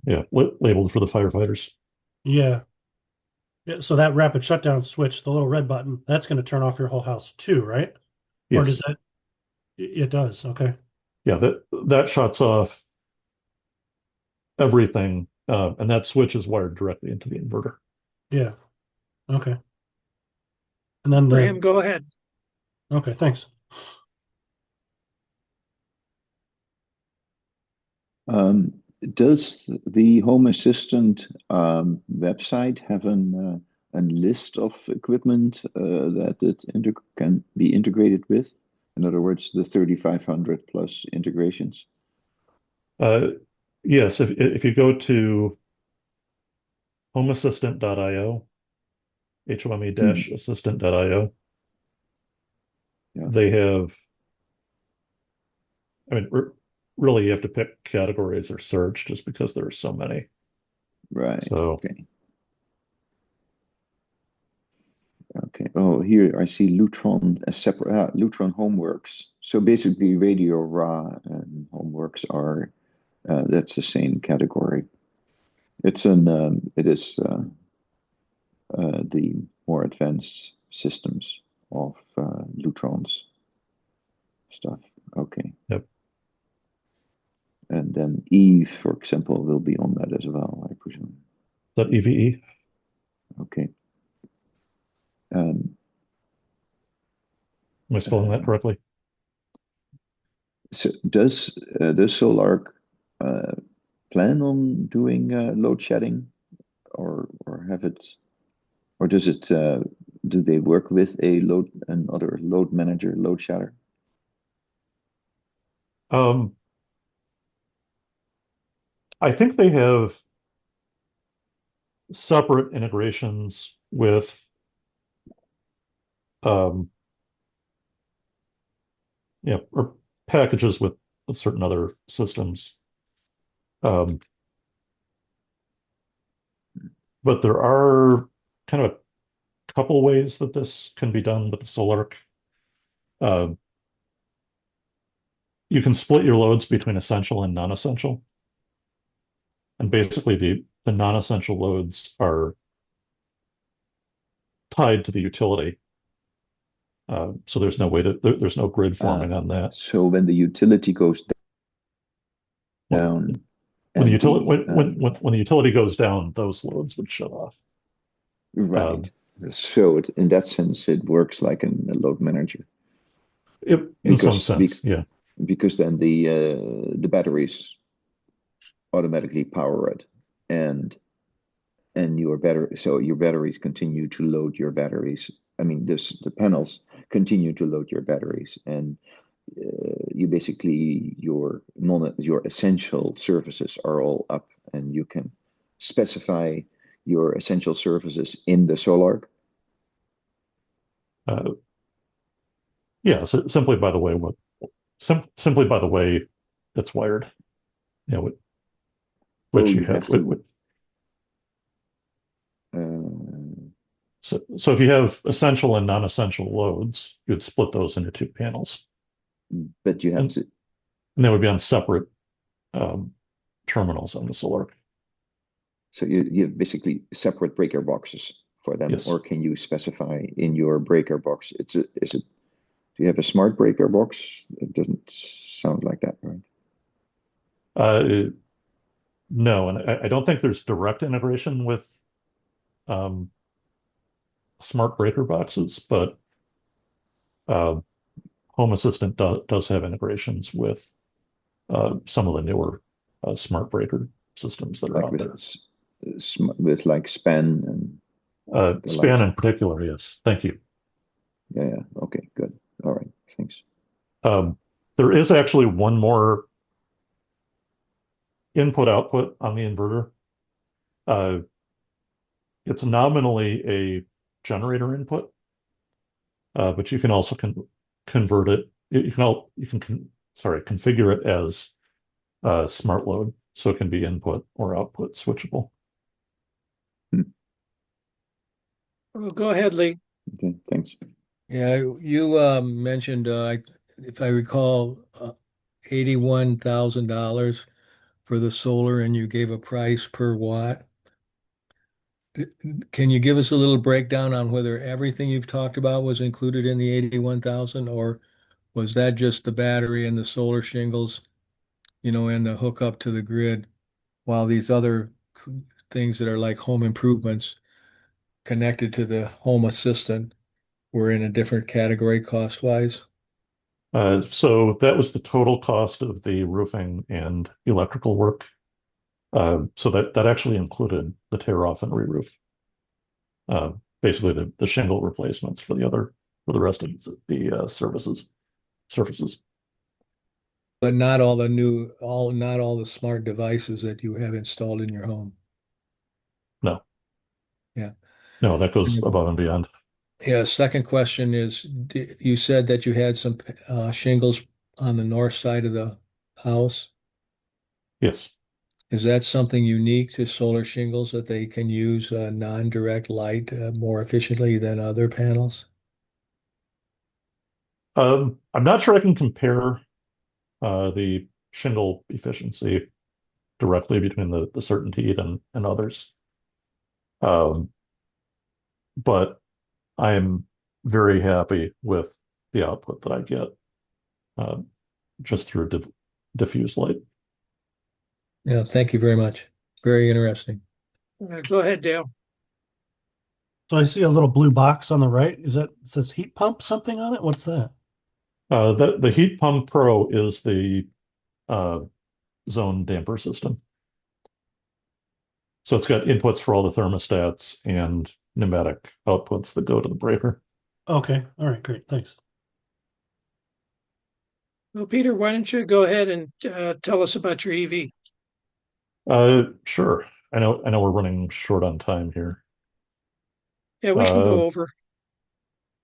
[SPEAKER 2] Yeah. Labeled for the firefighters.
[SPEAKER 8] Yeah. Yeah. So that rapid shutdown switch, the little red button, that's going to turn off your whole house too, right? Or does
[SPEAKER 2] Yes.
[SPEAKER 8] that? It does. Okay.
[SPEAKER 2] Yeah. That shuts off everything, and that switch is wired directly into the inverter.
[SPEAKER 8] Yeah. Okay. And then
[SPEAKER 1] Graham, go ahead.
[SPEAKER 8] okay, thanks.
[SPEAKER 3] Does the Home Assistant website have a list of equipment that it can be integrated with? In other words, the 3,500 plus integrations.
[SPEAKER 2] Yes, if you go to homeassistant.io, home-assistant.io,
[SPEAKER 3] Yeah.
[SPEAKER 2] they have, I mean, really you have to pick categories or search just because there are so many.
[SPEAKER 3] Right.
[SPEAKER 2] So,
[SPEAKER 3] Okay. Okay. Oh, here I see Lutron as separate. Lutron Homeworks. So basically, Radio Raw and Homeworks are that's the same category. It's it is the more advanced systems of Lutron's stuff. Okay.
[SPEAKER 2] yep.
[SPEAKER 3] And then Eve, for example, will be on that as well, I presume.
[SPEAKER 2] Is that EVE?
[SPEAKER 3] Okay.
[SPEAKER 2] Am I spelling that correctly?
[SPEAKER 3] So does Solar plan on doing load shedding, or have it, or does it? Do they work with another load manager, load shedder?
[SPEAKER 2] Um, I think they have separate integrations with um, or packages with certain other systems. But there are kind of a couple ways that this can be done with the Solarc. Uh, you can split your loads between essential and non-essential. And basically the non-essential loads are tied to the utility. So there's no way that there's no grid forming on that.
[SPEAKER 3] So when the utility goes down,
[SPEAKER 2] When the
[SPEAKER 3] and
[SPEAKER 2] utility
[SPEAKER 3] the,
[SPEAKER 2] when the utility goes down, those loads would shut off.
[SPEAKER 3] right. So in that sense, it works like a load manager.
[SPEAKER 2] In some sense, yeah.
[SPEAKER 3] Because then the batteries automatically power it, and your battery, so your batteries continue to load your batteries. I mean, the panels continue to load your batteries, and you basically your essential services are all up, and you can specify your essential services in the Solarc.
[SPEAKER 2] Yeah, so simply by the way simply by the way it's wired, you know, which you have
[SPEAKER 3] to.
[SPEAKER 2] so if you have essential and non-essential loads, you'd split those into two panels.
[SPEAKER 3] But you have to,
[SPEAKER 2] and they would be on separate terminals on the Solarc.
[SPEAKER 3] So you have basically separate breaker boxes for them,
[SPEAKER 2] Yes.
[SPEAKER 3] or can you specify in your breaker box? Do you have a smart breaker box? It doesn't sound like that, right?
[SPEAKER 2] No, and I don't think there's direct integration with smart breaker boxes, but Home Assistant does have integrations with some of the newer smart breaker systems that are
[SPEAKER 3] Like
[SPEAKER 2] out there.
[SPEAKER 3] With like span and
[SPEAKER 2] span in particular, yes. Thank you.
[SPEAKER 3] Yeah. Okay. Good. All right. Thanks.
[SPEAKER 2] There is actually one more input output on the inverter. It's nominally a generator input, but you can also convert it. You can configure it as smart load, so it can be input or output switchable.
[SPEAKER 1] Well, go ahead, Lee.
[SPEAKER 3] Okay. Thanks.
[SPEAKER 9] Yeah, you mentioned, if I recall, $81,000 for the solar, and you gave a price per watt. Can you give us a little breakdown on whether everything you've talked about was included in the 81,000, or was that just the battery and the solar shingles, and the hookup to the grid, while these other things that are like home improvements connected to the home assistant were in a different category cost-wise?
[SPEAKER 2] So that was the total cost of the roofing and electrical work. So that actually included the tear off and re-roof. Basically the shingle replacements for the rest of the surfaces.
[SPEAKER 9] But not all the smart devices that you have installed in your home.
[SPEAKER 2] No,
[SPEAKER 9] Yeah.
[SPEAKER 2] no, that goes above and beyond.
[SPEAKER 9] Yeah. Second question is, you said that you had some shingles on the north side of the house.
[SPEAKER 2] Yes.
[SPEAKER 9] Is that something unique to solar shingles, that they can use non-direct light more efficiently than other panels?
[SPEAKER 2] I'm not sure I can compare the shingle efficiency directly between the Certainteed and others. Um, but I'm very happy with the output that I get uh, just through diffuse light.
[SPEAKER 9] Yeah. Thank you very much. Very interesting.
[SPEAKER 1] Go ahead, Dale.
[SPEAKER 8] So I see a little blue box on the right. It says heat pump something on it? What's that?
[SPEAKER 2] The Heat Pump Pro is the uh, zone damper system. So it's got inputs for all the thermostats and pneumatic outputs that go to the breaker.
[SPEAKER 8] Okay. All right, great. Thanks.
[SPEAKER 1] Well, Peter, why don't you go ahead and tell us about your EV?
[SPEAKER 2] Sure. I know we're running short on time here.
[SPEAKER 1] Yeah, we can go over.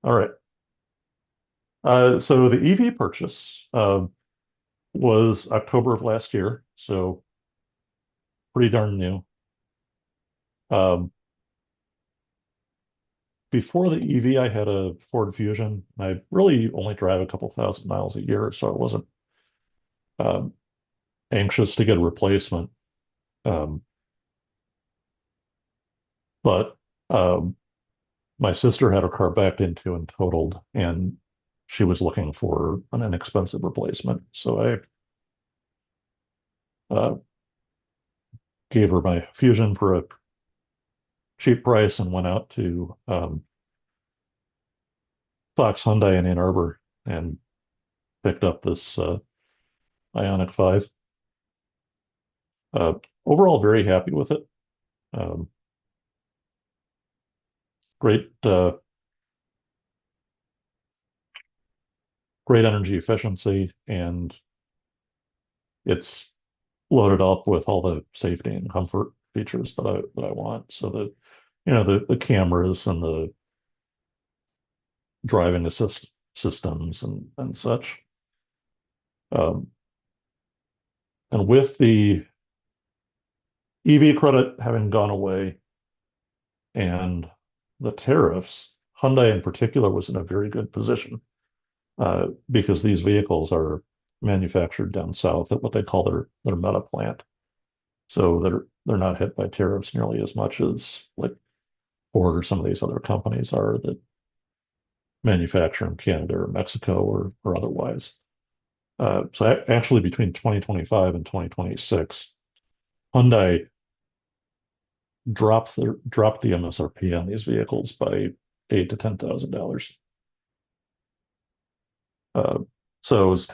[SPEAKER 2] All right. So the EV purchase was October of last year, so pretty darn new. Um, Before the EV, I had a Ford Fusion. I really only drive a couple thousand miles a year, so I wasn't um, anxious to get a replacement. Um, but my sister had her car backed into and totaled, and she was looking for an inexpensive replacement. So I gave her my Fusion for a cheap price and went out to Fox Hyundai in Ann Arbor and picked up this Ioniq 5. Uh, Overall, very happy with it. Um, great, great energy efficiency, and it's loaded up with all the safety and comfort features that I want. So the cameras and the driving assist systems and such. Um, and with the EV credit having gone away and the tariffs, Hyundai in particular was in a very good position because these vehicles are manufactured down south at what they call their meta plant. So they're not hit by tariffs nearly as much as like Ford or some of these other companies are that manufacture in Canada or Mexico or otherwise. So actually between 2025 and 2026, Hyundai dropped the MSRP on these vehicles by $8,000 to $10,000. So it was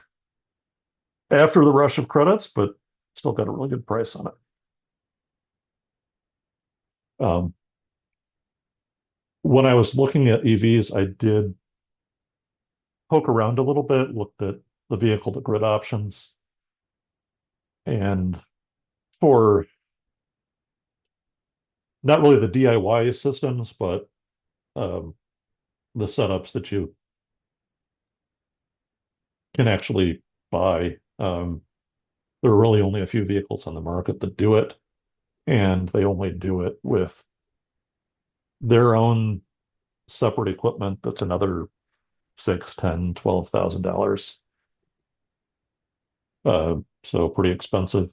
[SPEAKER 2] after the rush of credits, but still got a really good price on it. When I was looking at EVs, I did poke around a little bit, looked at the vehicle to grid options, and for not really the DIY systems, but um, the setups that you can actually buy. There are really only a few vehicles on the market that do it, and they only do it with their own separate equipment that's another $6, $10, $12,000. So pretty expensive.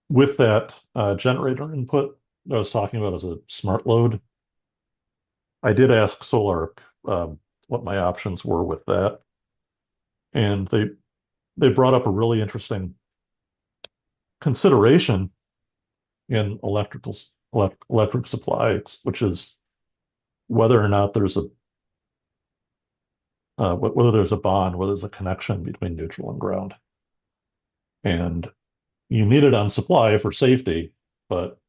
[SPEAKER 2] With that generator input I was talking about as a smart load, I did ask Solarc what my options were with that, and they brought up a really interesting consideration in electric supply, which is whether or not there's a whether there's a bond, whether there's a connection between neutral and ground. And you need it on supply for safety, but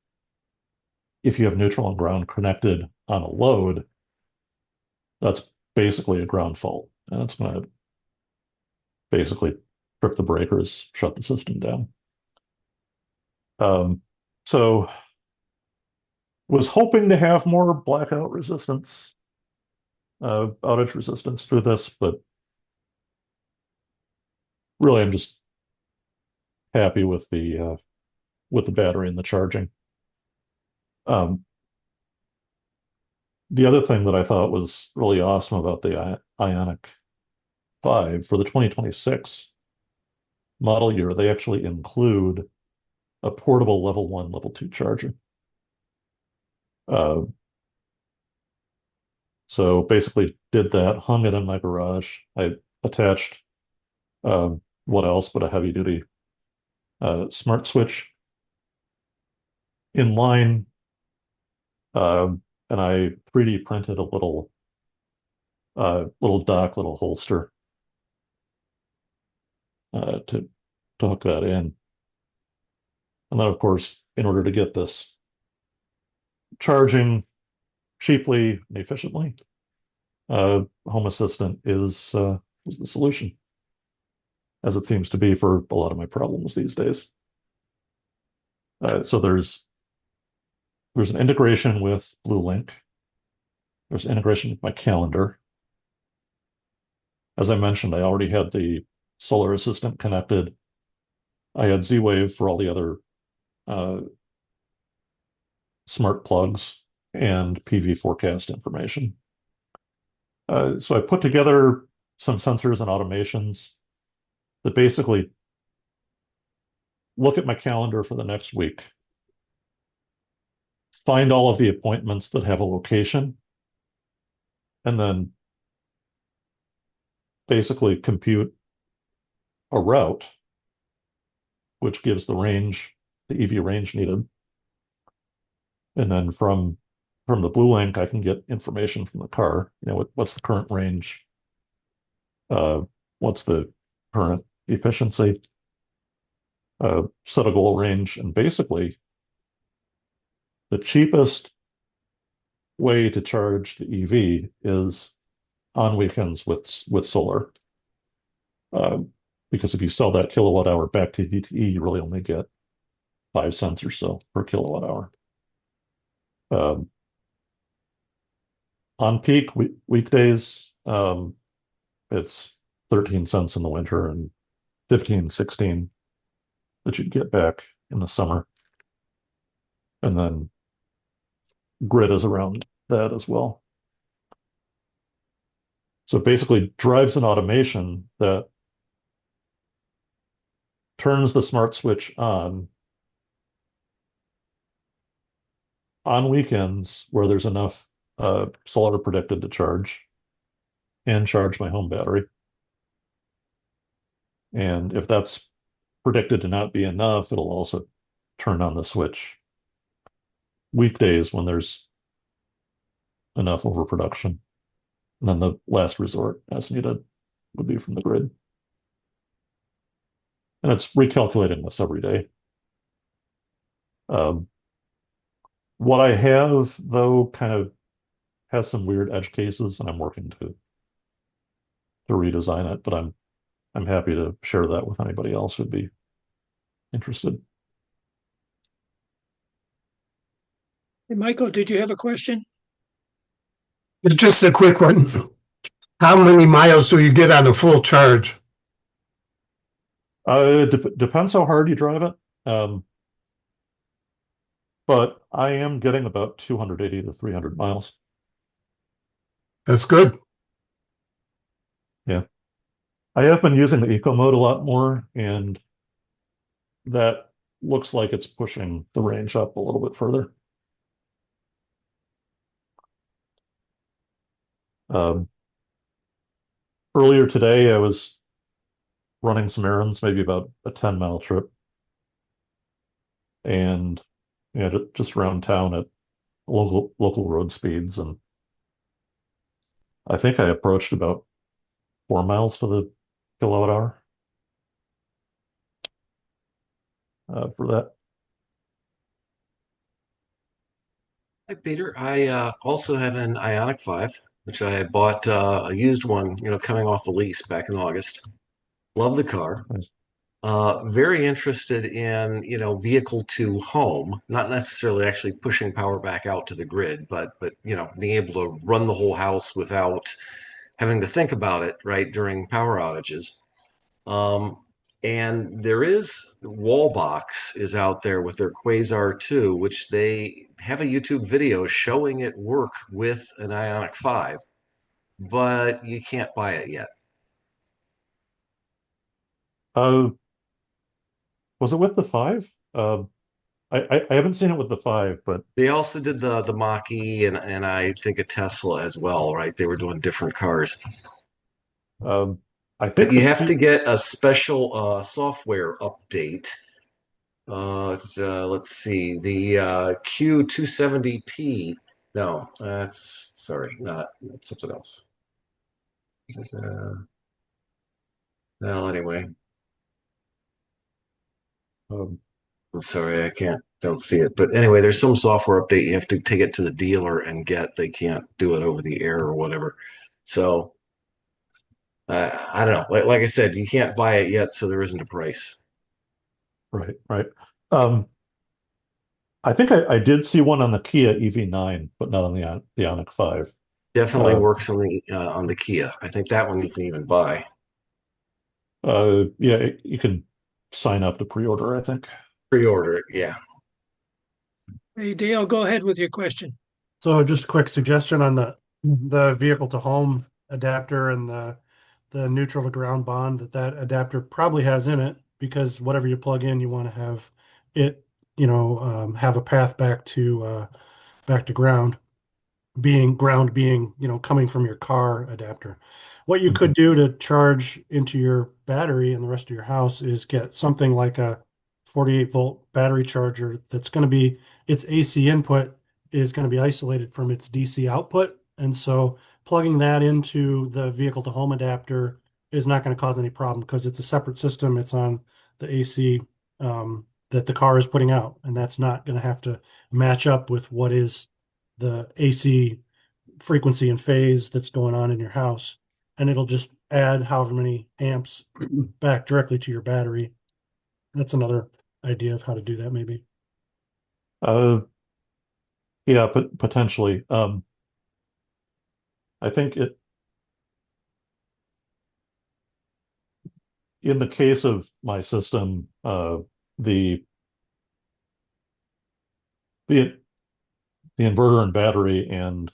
[SPEAKER 2] if you have neutral and ground connected on a load, that's basically a ground fault. And it's going to basically trip the breakers, shut the system down. So was hoping to have more blackout resistance, outage resistance through this, but really I'm just happy with the battery and the charging. The other thing that I thought was really awesome about the Ioniq 5 for the 2026 model year, they actually include a portable level 1, level 2 charger. So basically did that, hung it in my garage. I attached what else but a heavy duty smart switch in line, and I 3D printed a little dock, little holster to hook that in. And then, of course, in order to get this charging cheaply and efficiently, Home Assistant is the solution, as it seems to be for a lot of my problems these days. So there's an integration with BlueLink. There's integration with my calendar. As I mentioned, I already had the Solar Assistant connected. I had Z-Wave for all the other smart plugs and PV forecast information. So I put together some sensors and automations that basically look at my calendar for the next week, find all of the appointments that have a location, and then basically compute a route, which gives the range, the EV range needed. And then from the BlueLink, I can get information from the car. You know, what's the current range? What's the current efficiency? Set a goal range, and basically the cheapest way to charge the EV is on weekends with solar. Because if you sell that kilowatt hour back to DTE, you really only get 5 cents or so per kilowatt hour. On peak weekdays, it's 13 cents in the winter and 15, 16 that you get back in the summer. And then grid is around that as well. So it basically drives an automation that turns the smart switch on weekends where there's enough solar predicted to charge and charge my home battery. And if that's predicted to not be enough, it'll also turn on the switch weekdays when there's enough overproduction. And then the last resort, as needed, would be from the grid. And it's recalculating this every day. What I have, though, kind of has some weird edge cases, and I'm working to redesign it, but I'm happy to share that with anybody else who'd be interested.
[SPEAKER 1] Hey, Michael, did you have a question?
[SPEAKER 10] Just a quick one. How many miles do you get on a full charge?
[SPEAKER 2] It depends how hard you drive it. but I am getting about 280 to 300 miles.
[SPEAKER 10] That's good.
[SPEAKER 2] Yeah. I have been using the eco mode a lot more, and that looks like it's pushing the range up a little bit further. Um, Earlier today, I was running some errands, maybe about a 10-mile trip, and just around town at local road speeds, and I think I approached about 4 miles to the kilowatt hour for that.
[SPEAKER 4] Hi, Peter. I also have an Ionic 5, which I bought a used one, coming off the lease back in August. Love the car.
[SPEAKER 2] Nice.
[SPEAKER 4] Very interested in, vehicle to home, not necessarily actually pushing power back out to the grid, but being able to run the whole house without having to think about it, right, during power outages. Um, and there is Wallbox is out there with their Quasar 2, which they have a YouTube video showing it work with an Ionic 5, but you can't buy it yet.
[SPEAKER 2] Uh, was it with the 5? I haven't seen it with the 5, but
[SPEAKER 4] They also did the Mach-E and I think a Tesla as well, right? They were doing different cars.
[SPEAKER 2] um, I
[SPEAKER 4] But
[SPEAKER 2] think
[SPEAKER 4] you
[SPEAKER 2] the
[SPEAKER 4] have to
[SPEAKER 2] key.
[SPEAKER 4] get a special software update. Let's see, the Q270p. No, that's sorry, that's something else. Well, anyway,
[SPEAKER 2] Um,
[SPEAKER 4] I'm sorry, don't see it. But anyway, there's some software update you have to take it to the dealer and get. They can't do it over the air or whatever. So I don't know. Like I said, you can't buy it yet, so there isn't a price.
[SPEAKER 2] right, right. Um, I think I did see one on the Kia EV9, but not on the Ioniq 5.
[SPEAKER 4] Definitely
[SPEAKER 2] Uh,
[SPEAKER 4] works on the Kia. I think that one you can even buy.
[SPEAKER 2] yeah, you can sign up to pre-order, I think.
[SPEAKER 4] Pre-order it, yeah.
[SPEAKER 1] Hey, Dale, go ahead with your question.
[SPEAKER 8] So just a quick suggestion on the vehicle to home adapter and the neutral to ground bond that adapter probably has in it, because whatever you plug in, you want to have it, have a path back to ground being, coming from your car adapter. What you could do to charge into your battery and the rest of your house is get something like a 48-volt battery charger that's going to be, its AC input is going to be isolated from its DC output. And so plugging that into the vehicle to home adapter is not going to cause any problem because it's a separate system. It's on the AC that the car is putting out, and that's not going to have to match up with what is the AC frequency and phase that's going on in your house. And it'll just add however many amps back directly to your battery. That's another idea of how to do that, maybe.
[SPEAKER 2] Uh, yeah, but potentially. I think in the case of my system, the the the inverter and battery and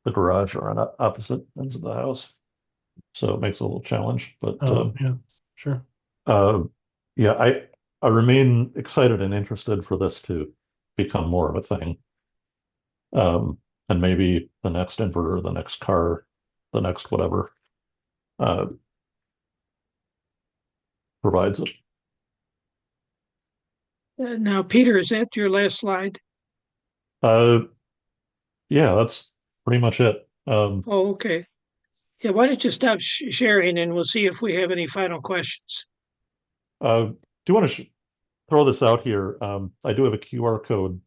[SPEAKER 2] the garage are on opposite ends of the house, so it makes it a little challenge. But
[SPEAKER 8] Oh, yeah, sure.
[SPEAKER 2] uh, yeah, I remain excited and interested for this to become more of a thing. And maybe the next inverter, the next car, the next whatever uh, provides it.
[SPEAKER 1] Now, Peter, is that your last slide?
[SPEAKER 2] Uh, yeah, that's pretty much it.
[SPEAKER 1] Oh, okay. Yeah, why don't you stop sharing and we'll see if we have any final questions.
[SPEAKER 2] Do you want to throw this out here? I do have a QR code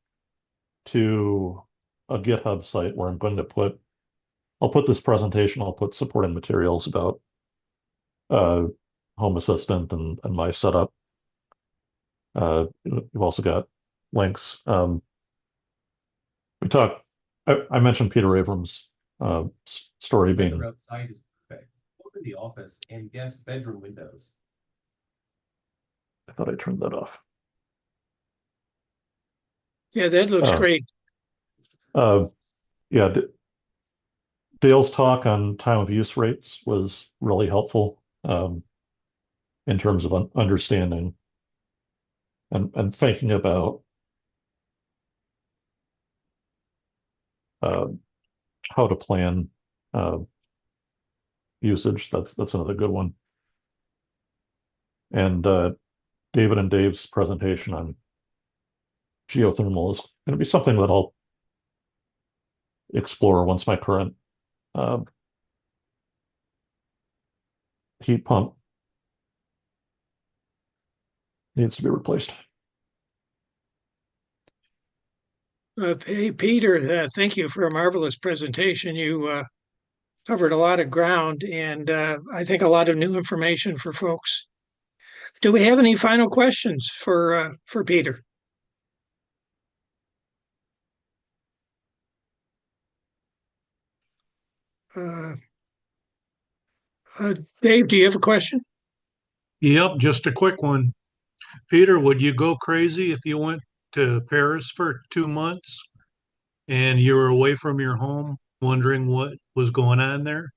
[SPEAKER 2] to a GitHub site where I'm going to I'll put this presentation, I'll put supporting materials about uh, Home Assistant and my setup. You've also got links. We talked, I mentioned Peter Abrams' story being.
[SPEAKER 11] Weather outside is perfect. Open the office and guest bedroom windows.
[SPEAKER 2] I thought I turned that off.
[SPEAKER 1] Yeah, that looks
[SPEAKER 2] Uh,
[SPEAKER 1] great.
[SPEAKER 2] Yeah, Dale's talk on time of use rates was really helpful in terms of understanding and thinking about uh, how to plan uh, usage. That's another good one. And David and Dave's presentation on geothermal is going to be something that I'll explore once my current uh, heat pump needs to be replaced.
[SPEAKER 1] Hey, Peter, thank you for a marvelous presentation. You covered a lot of ground and I think a lot of new information for folks. Do we have any final questions for Peter? Uh, Dave, do you have a question?
[SPEAKER 5] Yep, just a quick one. Peter, would you go crazy if you went to Paris for 2 months and you were away from your home, wondering what was going on there?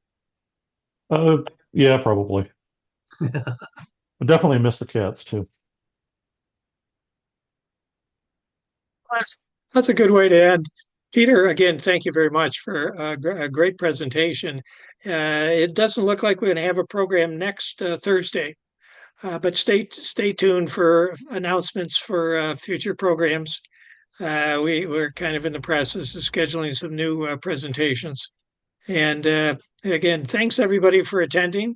[SPEAKER 2] Yeah, probably. I definitely miss the cats too.
[SPEAKER 1] That's a good way to end. Peter, again, thank you very much for a great presentation. It doesn't look like we're going to have a program next Thursday, but stay tuned for announcements for future programs. We're kind of in the process of scheduling some new presentations. And again, thanks everybody for attending.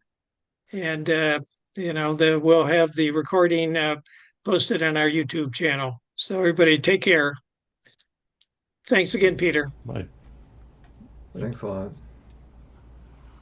[SPEAKER 1] And we'll have the recording posted on our YouTube channel. So everybody, take care. Thanks again, Peter.
[SPEAKER 2] Bye.
[SPEAKER 12] Thanks a lot.